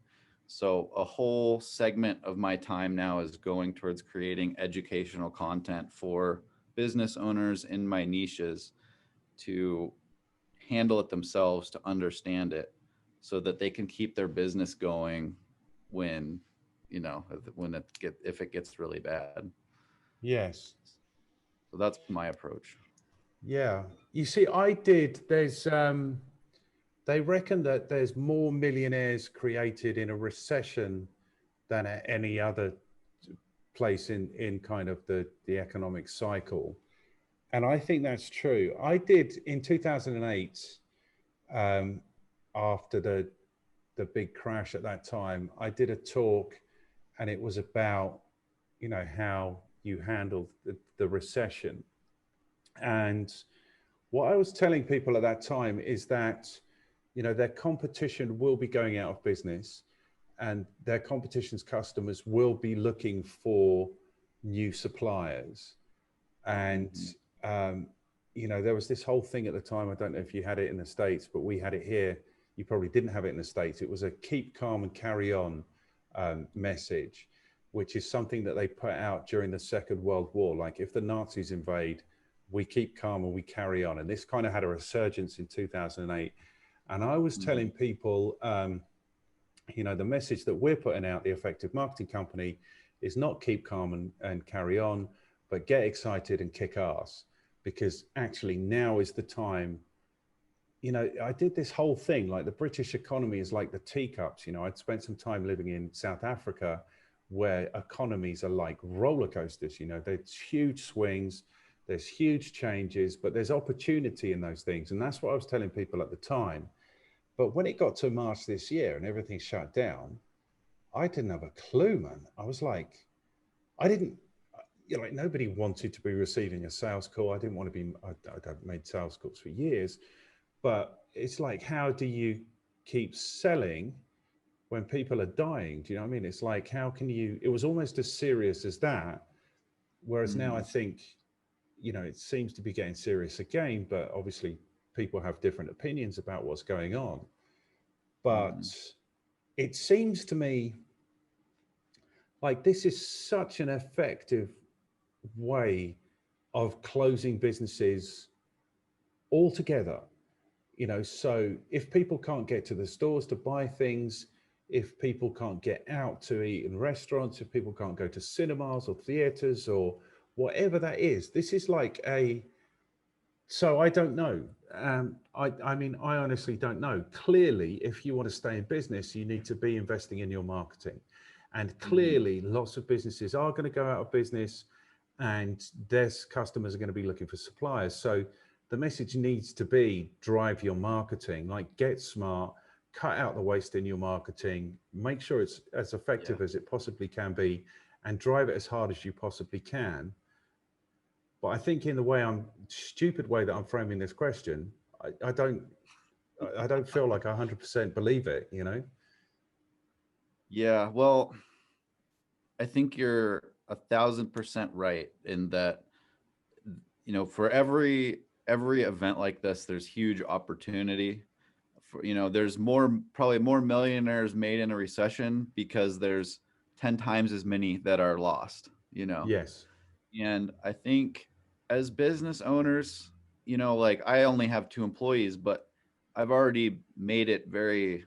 So a whole segment of my time now is going towards creating educational content for business owners in my niches to handle it themselves, to understand it, so that they can keep their business going when, if it gets really bad. Yes. So that's my approach. Yeah. You see, they reckon that there's more millionaires created in a recession than at any other place in kind of the economic cycle. And I think that's true. I did in 2008, after the big crash at that time, I did a talk, and it was about, how you handle the recession. And what I was telling people at that time is that, their competition will be going out of business, and their competition's customers will be looking for new suppliers. And, there was this whole thing at the time. I don't know if you had it in the States, but we had it here. You probably didn't have it in the States. It was a keep calm and carry on message, which is something that they put out during the Second World War. Like, if the Nazis invade, we keep calm and we carry on. And this kind of had a resurgence in 2008. And I was telling people, the message that we're putting out, the Effective Marketing Company, is not keep calm and carry on, but get excited and kick ass. Because actually now is the time. I did this whole thing, like the British economy is like the teacups. I'd spent some time living in South Africa, where economies are like roller coasters. There's huge swings, there's huge changes, but there's opportunity in those things. And that's what I was telling people at the time. But when it got to March this year and everything shut down, I didn't have a clue, man. I was like, I didn't, nobody wanted to be receiving a sales call. I didn't want to be, I've made sales calls for years, but it's like, how do you keep selling when people are dying? Do you know what I mean? It's like, how can you, it was almost as serious as that. Whereas now I think, it seems to be getting serious again, but obviously people have different opinions about what's going on. But it seems to me like this is such an effective way of closing businesses altogether. So if people can't get to the stores to buy things, if people can't get out to eat in restaurants, if people can't go to cinemas or theaters or whatever that is, this is like so I don't know. I mean, I honestly don't know. Clearly, if you want to stay in business, you need to be investing in your marketing. And clearly, lots of businesses are going to go out of business and their customers are going to be looking for suppliers. So the message needs to be drive your marketing, like get smart, cut out the waste in your marketing, make sure it's as Yeah. effective as it possibly can be, and drive it as hard as you possibly can. But I think in the stupid way that I'm framing this question, I don't feel like I 100% believe it. Yeah. Well, I think you're 1,000% right in that, for every event like this, there's huge opportunity. There's probably more millionaires made in a recession because there's 10 times as many that are lost. Yes. And I think as business owners, like I only have 2 employees, but I've already made it very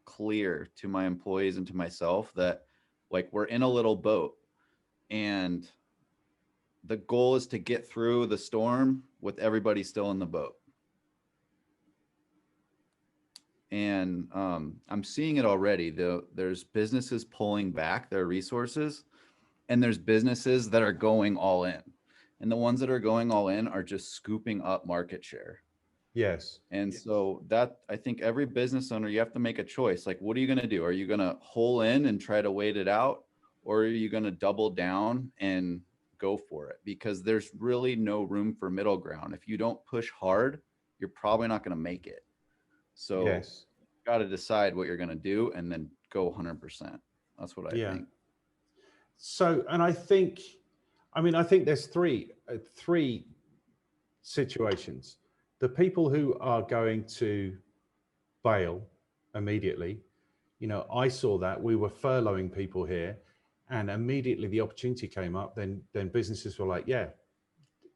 clear to my employees and to myself that like we're in a little boat and the goal is to get through the storm with everybody still in the boat. And I'm seeing it already. There's businesses pulling back their resources, and there's businesses that are going all in. And the ones that are going all in are just scooping up market share. Yes. And so that, I think every business owner, you have to make a choice. Like, what are you going to do? Are you going to hole in and try to wait it out? Or are you going to double down and go for it? Because there's really no room for middle ground. If you don't push hard, you're probably not going to make it. So Yes. you got to decide what you're going to do and then go 100%. That's what I Yeah. think. So, and I think there's three situations. The people who are going to bail immediately, I saw that we were furloughing people here, and immediately the opportunity came up. Then businesses were like, yeah,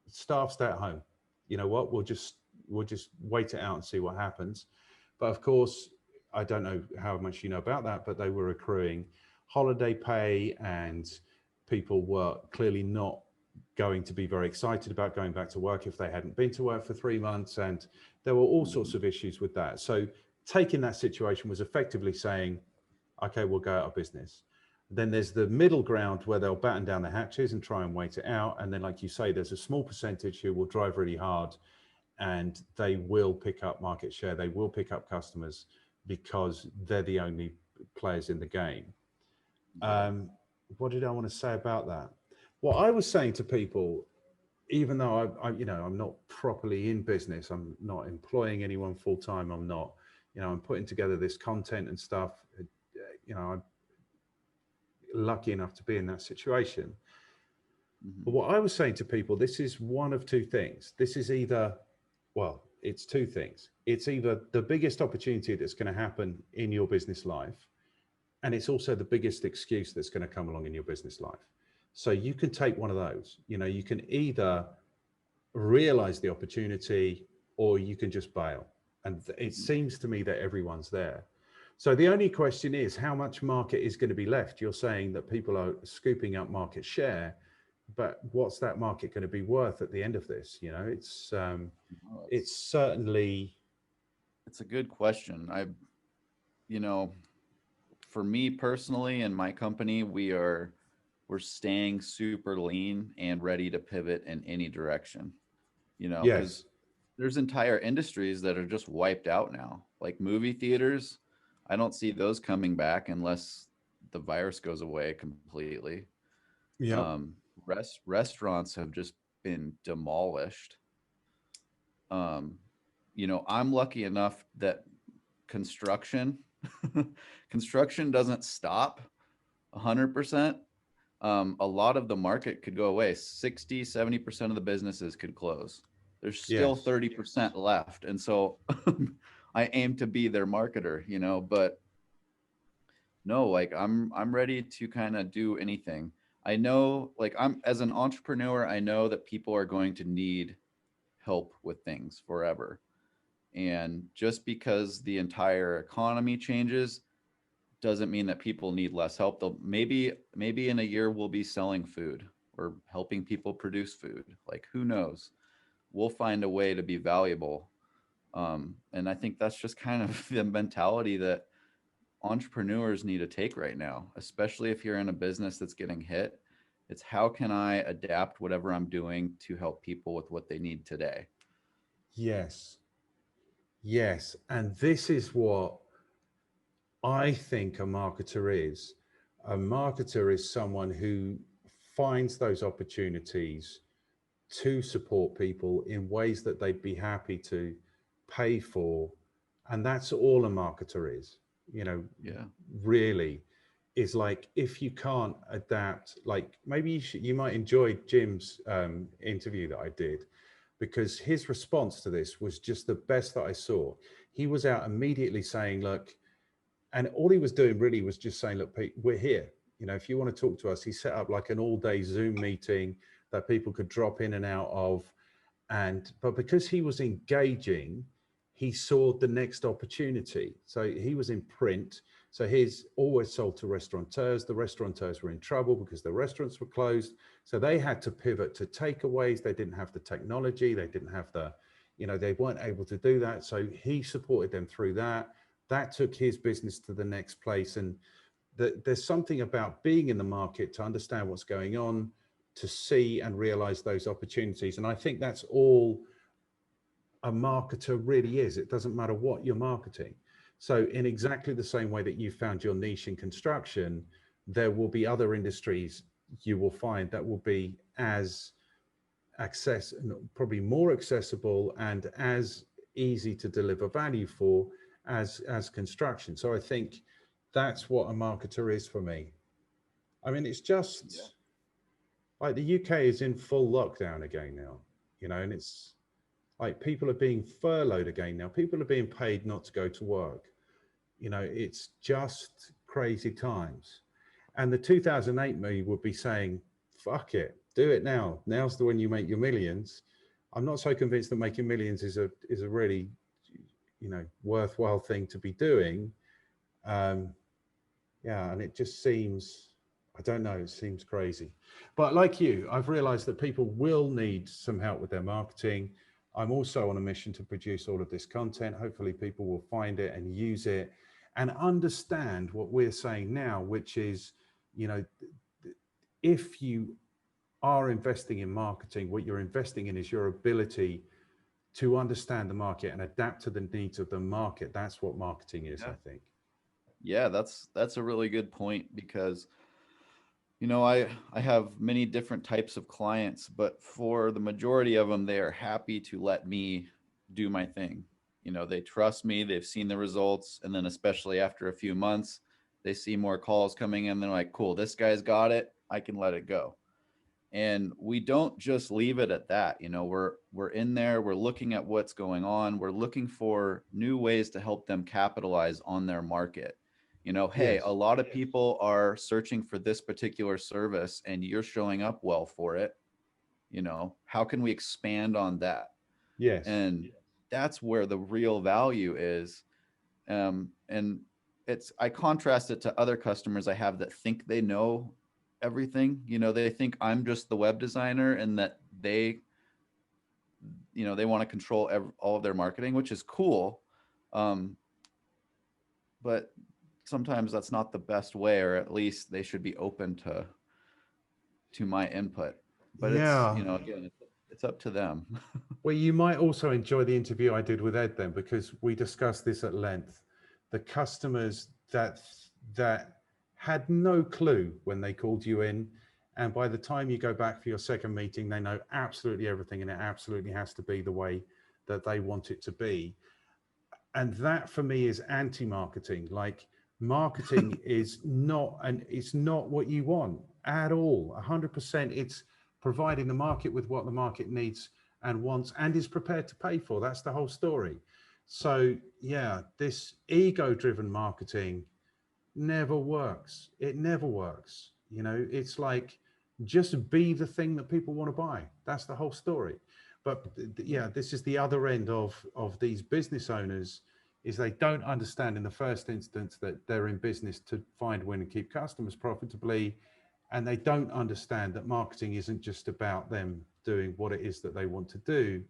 staff stay at home. You know what? We'll just wait it out and see what happens. But of course, I don't know how much you know about that, but they were accruing holiday pay, and people were clearly not going to be very excited about going back to work if they hadn't been to work for 3 months. And there were all sorts of issues with that. So taking that situation was effectively saying, okay, we'll go out of business. Then there's the middle ground where they'll batten down the hatches and try and wait it out. And then, like you say, there's a small percentage who will drive really hard and they will pick up market share. They will pick up customers because they're the only players in the game. What did I want to say about that? What I was saying to people, even though I'm not properly in business, I'm not employing anyone full time. I'm not, I'm putting together this content and stuff. I'm lucky enough to be in that situation. But what I was saying to people, this is one of two things. This is it's two things. It's either the biggest opportunity that's going to happen in your business life, and it's also the biggest excuse that's going to come along in your business life. So you can take one of those. You can either realize the opportunity or you can just bail. And it seems to me that everyone's there. So the only question is how much market is going to be left? You're saying that people are scooping up market share, but what's that market going to be worth at the end of this? It's certainly. It's a good question. For me personally and my company, we're staying super lean and ready to pivot in any direction, because Yes. there's entire industries that are just wiped out now, like movie theaters. I don't see those coming back unless the virus goes away completely. Yeah. Restaurants have just been demolished. I'm lucky enough that construction construction doesn't stop 100%. A lot of the market could go away. 60-70% of the businesses could close. There's still 30% left. And so I aim to be their marketer, but no, like I'm ready to kind of do anything. I know, like, I'm as an entrepreneur, I know that people are going to need help with things forever. And just because the entire economy changes doesn't mean that people need less help. They'll maybe in a year we'll be selling food or helping people produce food. Like, who knows? We'll find a way to be valuable. And I think that's just kind of the mentality that entrepreneurs need to take right now, especially if you're in a business that's getting hit. It's how can I adapt whatever I'm doing to help people with what they need today? Yes. Yes. And this is what I think a marketer is. A marketer is someone who finds those opportunities to support people in ways that they'd be happy to pay for. And that's all a marketer is, you know, Yeah. really is like, if you can't adapt, like maybe you might enjoy Jim's interview that I did, because his response to this was just the best that I saw. He was out immediately saying, look, and all he was doing really was just saying, look, Pete, we're here. You know, if you want to talk to us, he set up like an all-day Zoom meeting that people could drop in and out of. But because he was engaging, he saw the next opportunity. So he was in print. So he's always sold to restaurateurs. The restaurateurs were in trouble because the restaurants were closed. So they had to pivot to takeaways. They didn't have the technology. They didn't have the, you know, they weren't able to do that. So he supported them through that. That took his business to the next place. And there's something about being in the market to understand what's going on, to see and realize those opportunities. And I think that's all a marketer really is. It doesn't matter what you're marketing. So in exactly the same way that you found your niche in construction, there will be other industries you will find that will be as probably more accessible and as easy to deliver value for as construction. So I think that's what a marketer is for me. I mean, it's Yeah. just like the UK is in full lockdown again now, you know, and it's like people are being furloughed again now. People are being paid not to go to work. You know, it's just crazy times. And the 2008 me would be saying, fuck it, do it now. Now's the when you make your millions. I'm not so convinced that making millions is a really, you know, worthwhile thing to be doing. Um, yeah, and it just seems, I don't know, it seems crazy. But like you, I've realized that people will need some help with their marketing. I'm also on a mission to produce all of this content. Hopefully people will find it and use it and understand what we're saying now, which is, you know, if you are investing in marketing, what you're investing in is your ability to understand the market and adapt to the needs of the market. That's what marketing is, I Yeah. think. Yeah, that's a really good point because I have many different types of clients, but for the majority of them, they are happy to let me do my thing. They trust me, they've seen the results, and then especially after a few months, they see more calls coming in. They're like, "Cool, this guy's got it. I can let it go." And we don't just leave it at that. We're in there, we're looking at what's going on, we're looking for new ways to help them capitalize on their market. Hey, a Yes. lot of people are searching for this particular service and you're showing up well for it. How can we expand on that? Yes. And that's where the real value is. And I contrast it to other customers I have that think they know everything. They think I'm just the web designer and that they want to control all of their marketing, which is cool. Um, but sometimes that's not the best way, or at least they should be open to my input. But it's, Yeah. again, it's up to them. Well, you might also enjoy the interview I did with Ed then, because we discussed this at length. The customers that had no clue when they called you in, and by the time you go back for your second meeting, they know absolutely everything, and it absolutely has to be the way that they want it to be. And that for me is anti-marketing. Like marketing is not, and it's not what you want at all. 100%. It's providing the market with what the market needs and wants and is prepared to pay for. That's the whole story. So yeah, this ego-driven marketing never works. It never works. You know, it's like just be the thing that people want to buy. That's the whole story. But yeah, this is the other end of these business owners, is they don't understand in the first instance that they're in business to find, win, and keep customers profitably. And they don't understand that marketing isn't just about them doing what it is that they want to do.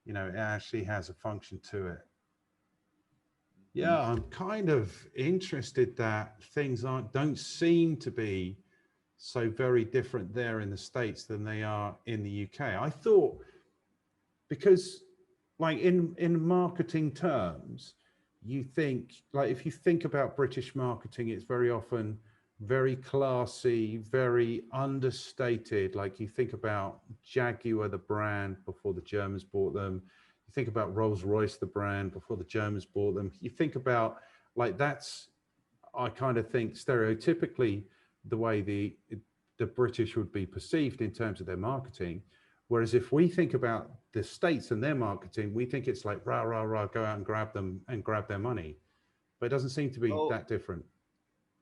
You know, it actually has a function to it. Yeah, I'm kind of interested that things don't seem to be so very different there in the States than they are in the UK. I thought, because like in marketing terms, you think, like, if you think about British marketing, it's very often very classy, very understated. Like, you think about Jaguar, the brand, before the Germans bought them. You think about Rolls-Royce, the brand, before the Germans bought them. You think about, like, that's, I kind of think stereotypically the way the British would be perceived in terms of their marketing. Whereas if we think about the States and their marketing, we think it's like rah, rah, rah, go out and grab them and grab their money. But it doesn't seem to be Oh, that different.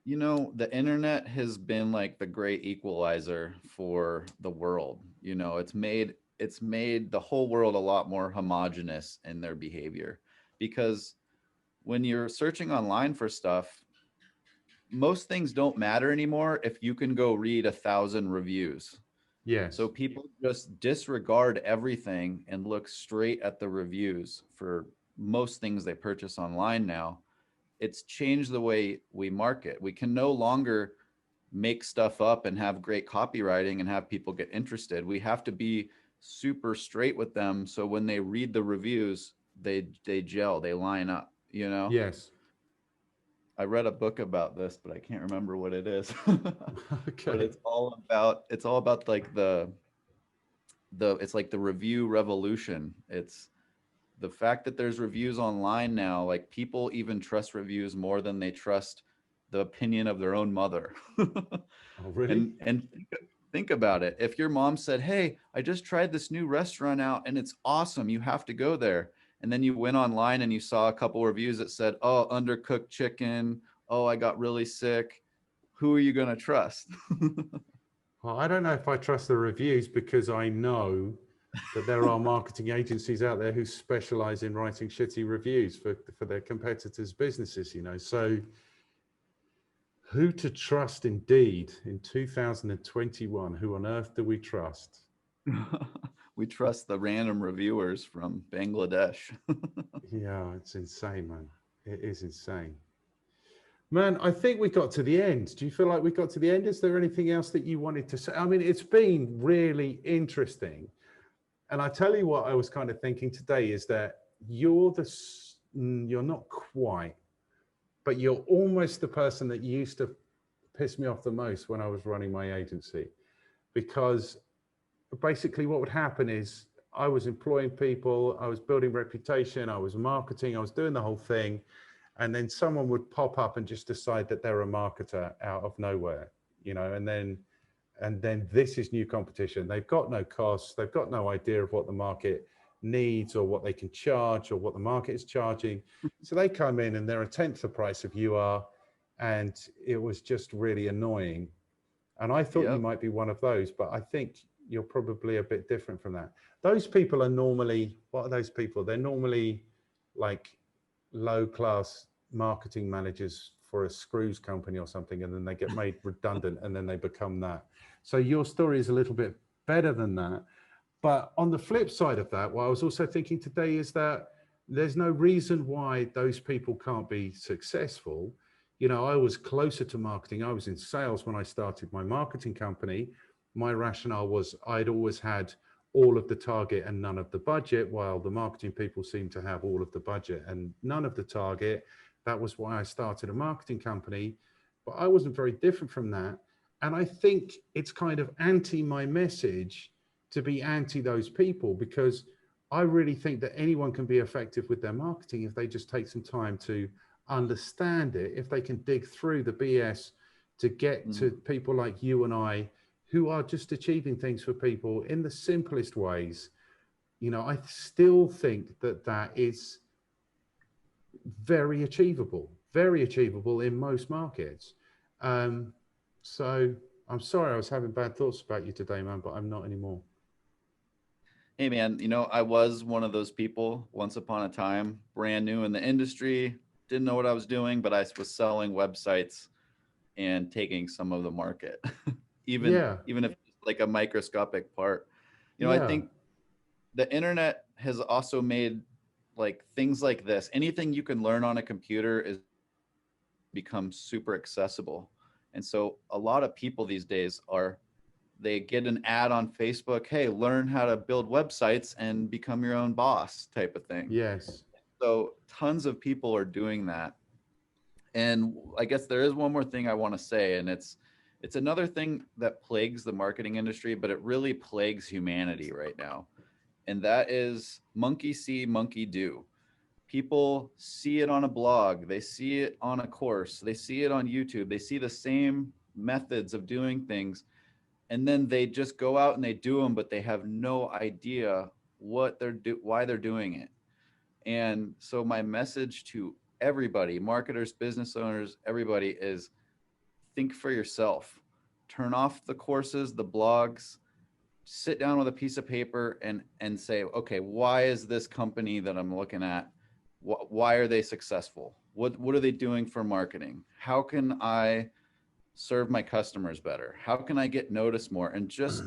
you know, the internet has been like the great equalizer for the world. You know, it's made the whole world a lot more homogenous in their behavior, because when you're searching online for stuff, most things don't matter anymore if you can go read 1,000 reviews. So Yes. people just disregard everything and look straight at the reviews for most things they purchase online now. It's changed the way we market. We can no longer make stuff up and have great copywriting and have people get interested. We have to be super straight with them, so when they read the reviews, they gel, they line up, you know? Yes. I read a book about this, but I can't remember what it is. But Okay. it's all about like the it's like the review revolution. It's the fact that there's reviews online now, like people even trust reviews more than they trust the opinion of their own mother. Oh, really? And think about it. If your mom said, "Hey, I just tried this new restaurant out and it's awesome. You have to go there." And then you went online and you saw a couple reviews that said, "Oh, undercooked chicken. Oh, I got really sick." Who are you going to trust? Well, I don't know if I trust the reviews, because I know that there are marketing agencies out there who specialize in writing shitty reviews for their competitors' businesses, you know. So who to trust indeed in 2021? Who on earth do we trust? We trust the random reviewers from Bangladesh. Yeah, it's insane, man. It is insane. Man, I think we got to the end. Do you feel like we got to the end? Is there anything else that you wanted to say? I mean, it's been really interesting. And I tell you what, I was kind of thinking today is that you're not quite, but you're almost the person that used to piss me off the most when I was running my agency. Because basically what would happen is I was employing people, I was building reputation, I was marketing, I was doing the whole thing. And then someone would pop up and just decide that they're a marketer out of nowhere, you know, and then this is new competition. They've got no costs, they've got no idea of what the market needs or what they can charge or what the market is charging. So they come in and they're a tenth the price of you are. And it was just really annoying. And I thought you Yep. might be one of those, but I think you're probably a bit different from that. Those people are normally, what are those people? They're normally like low class marketing managers for a screws company or something, and then they get made redundant and then they become that. So your story is a little bit better than that. But on the flip side of that, what I was also thinking today is that there's no reason why those people can't be successful. You know, I was closer to marketing. I was in sales when I started my marketing company. My rationale was I'd always had all of the target and none of the budget, while the marketing people seem to have all of the budget and none of the target. That was why I started a marketing company. But I wasn't very different from that. And I think it's kind of anti my message to be anti those people, because I really think that anyone can be effective with their marketing if they just take some time to understand it, if they can dig through the BS to get to Mhm. people like you and I, who are just achieving things for people in the simplest ways. You know, I still think that that is very achievable in most markets. Um, so I'm sorry, I was having bad thoughts about you today, man, but I'm not anymore. Hey man, I was one of those people once upon a time, brand new in the industry, didn't know what I was doing, but I was selling websites and taking some of the market, Yeah, even if it's like a microscopic part. I yeah, think the internet has also made like things like this. Anything you can learn on a computer is become super accessible. And so a lot of people these days are they get an ad on Facebook, hey, learn how to build websites and become your own boss type of thing. yes. So tons of people are doing that. And I guess there is one more thing I want to say, and it's another thing that plagues the marketing industry, but it really plagues humanity right now. And that is monkey see, monkey do. People see it on a blog, they see it on a course, they see it on YouTube, they see the same methods of doing things, and then they just go out and they do them, but they have no idea why they're doing it. And so my message to everybody, marketers, business owners, everybody, is think for yourself. Turn off the courses, the blogs, sit down with a piece of paper and say, okay, why is this company that I'm looking at, why are they successful? What are they doing for marketing? How can I serve my customers better? How can I get noticed more? And just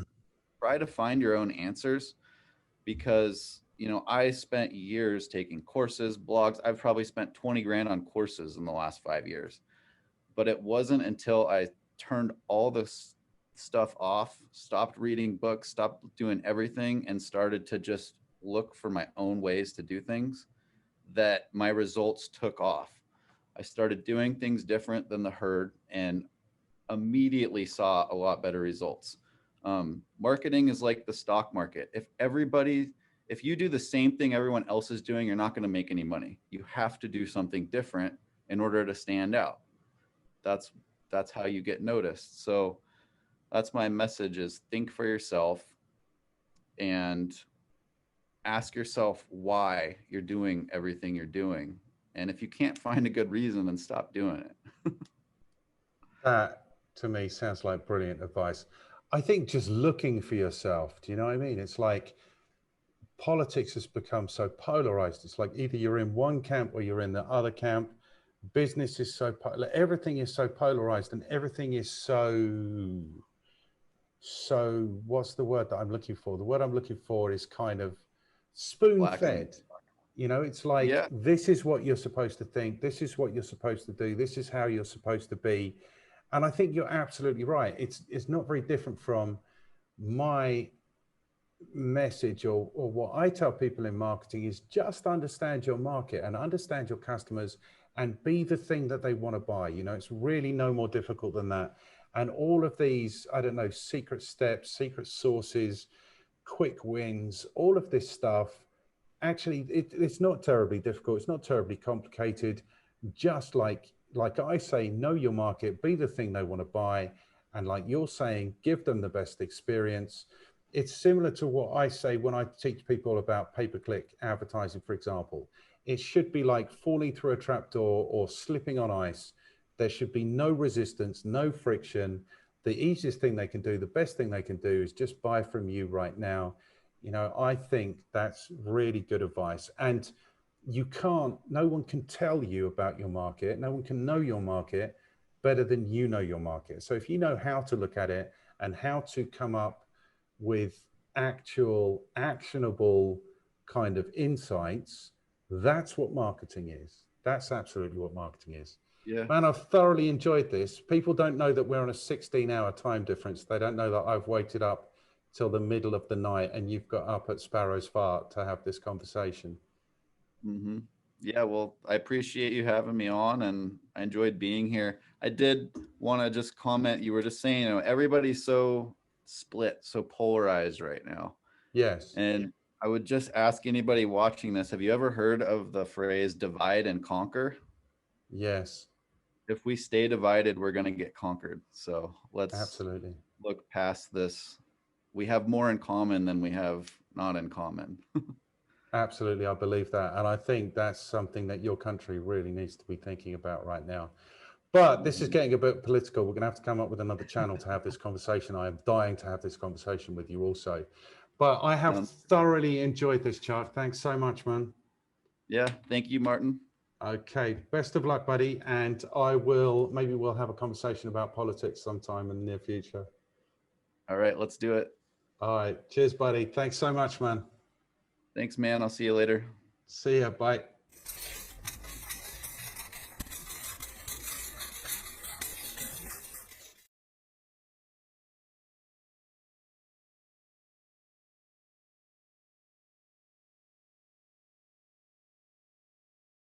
try to find your own answers, because I spent years taking courses, blogs. I've probably spent 20 grand on courses in the last 5 years, but it wasn't until I turned all this stuff off, stopped reading books, stopped doing everything, and started to just look for my own ways to do things, that my results took off. I started doing things different than the herd and immediately saw a lot better results. Marketing is like the stock market. If you do the same thing everyone else is doing, you're not going to make any money. You have to do something different in order to stand out. That's that's how you get noticed. So that's my message: is think for yourself and ask yourself why you're doing everything you're doing. And if you can't find a good reason, then stop doing it. That to me sounds like brilliant advice. I think just looking for yourself, do you know what I mean? It's like politics has become so polarized. It's like either you're in one camp or you're in the other camp. Business is so, everything is so polarized and everything is so what's the word that I'm looking for? The word I'm looking for is kind of spoon Black and fed. You know, it's like yeah, this is what you're supposed to think, this is what you're supposed to do, this is how you're supposed to be. And I think you're absolutely right. It's not very different from my message, or what I tell people in marketing is just understand your market and understand your customers and be the thing that they want to buy. You know, it's really no more difficult than that. And all of these, I don't know, secret steps, secret sources, quick wins, all of this stuff, actually, it's not terribly difficult. It's not terribly complicated. Just like I say, know your market, be the thing they want to buy. And like you're saying, give them the best experience. It's similar to what I say when I teach people about pay-per-click advertising, for example. It should be like falling through a trapdoor or slipping on ice. There should be no resistance, no friction. The easiest thing they can do, the best thing they can do is just buy from you right now. You know, I think that's really good advice. And no one can tell you about your market. No one can know your market better than you know your market. So if you know how to look at it and how to come up with actual actionable kind of insights, that's what marketing is. That's absolutely what marketing is. yeah. Man, I've thoroughly enjoyed this. People don't know that we're on a 16-hour time difference. They don't know that I've waited up till the middle of the night and you've got up at Sparrow's Fart to have this conversation. hmm Yeah, well, I appreciate you having me on, and I enjoyed being here. I did want to just comment. You were just saying, everybody's so split, so polarized right now. Yes, And I would just ask anybody watching this, have you ever heard of the phrase divide and conquer? yes, If we stay divided, we're going to get conquered. So let's absolutely. look past this. We have more in common than we have not in common. Absolutely, I believe that. And I think that's something that your country really needs to be thinking about right now. But this is getting a bit political. We're going to have to come up with another channel to have this conversation. I am dying to have this conversation with you also. But I have thoroughly enjoyed this, Chuck. Thanks so much, man. Yeah, thank you, Martin. Okay, best of luck, buddy. And maybe we'll have a conversation about politics sometime in the near future. All right, let's do it. All right, cheers, buddy. Thanks so much, man. Thanks, man. I'll see you later. See ya, bye.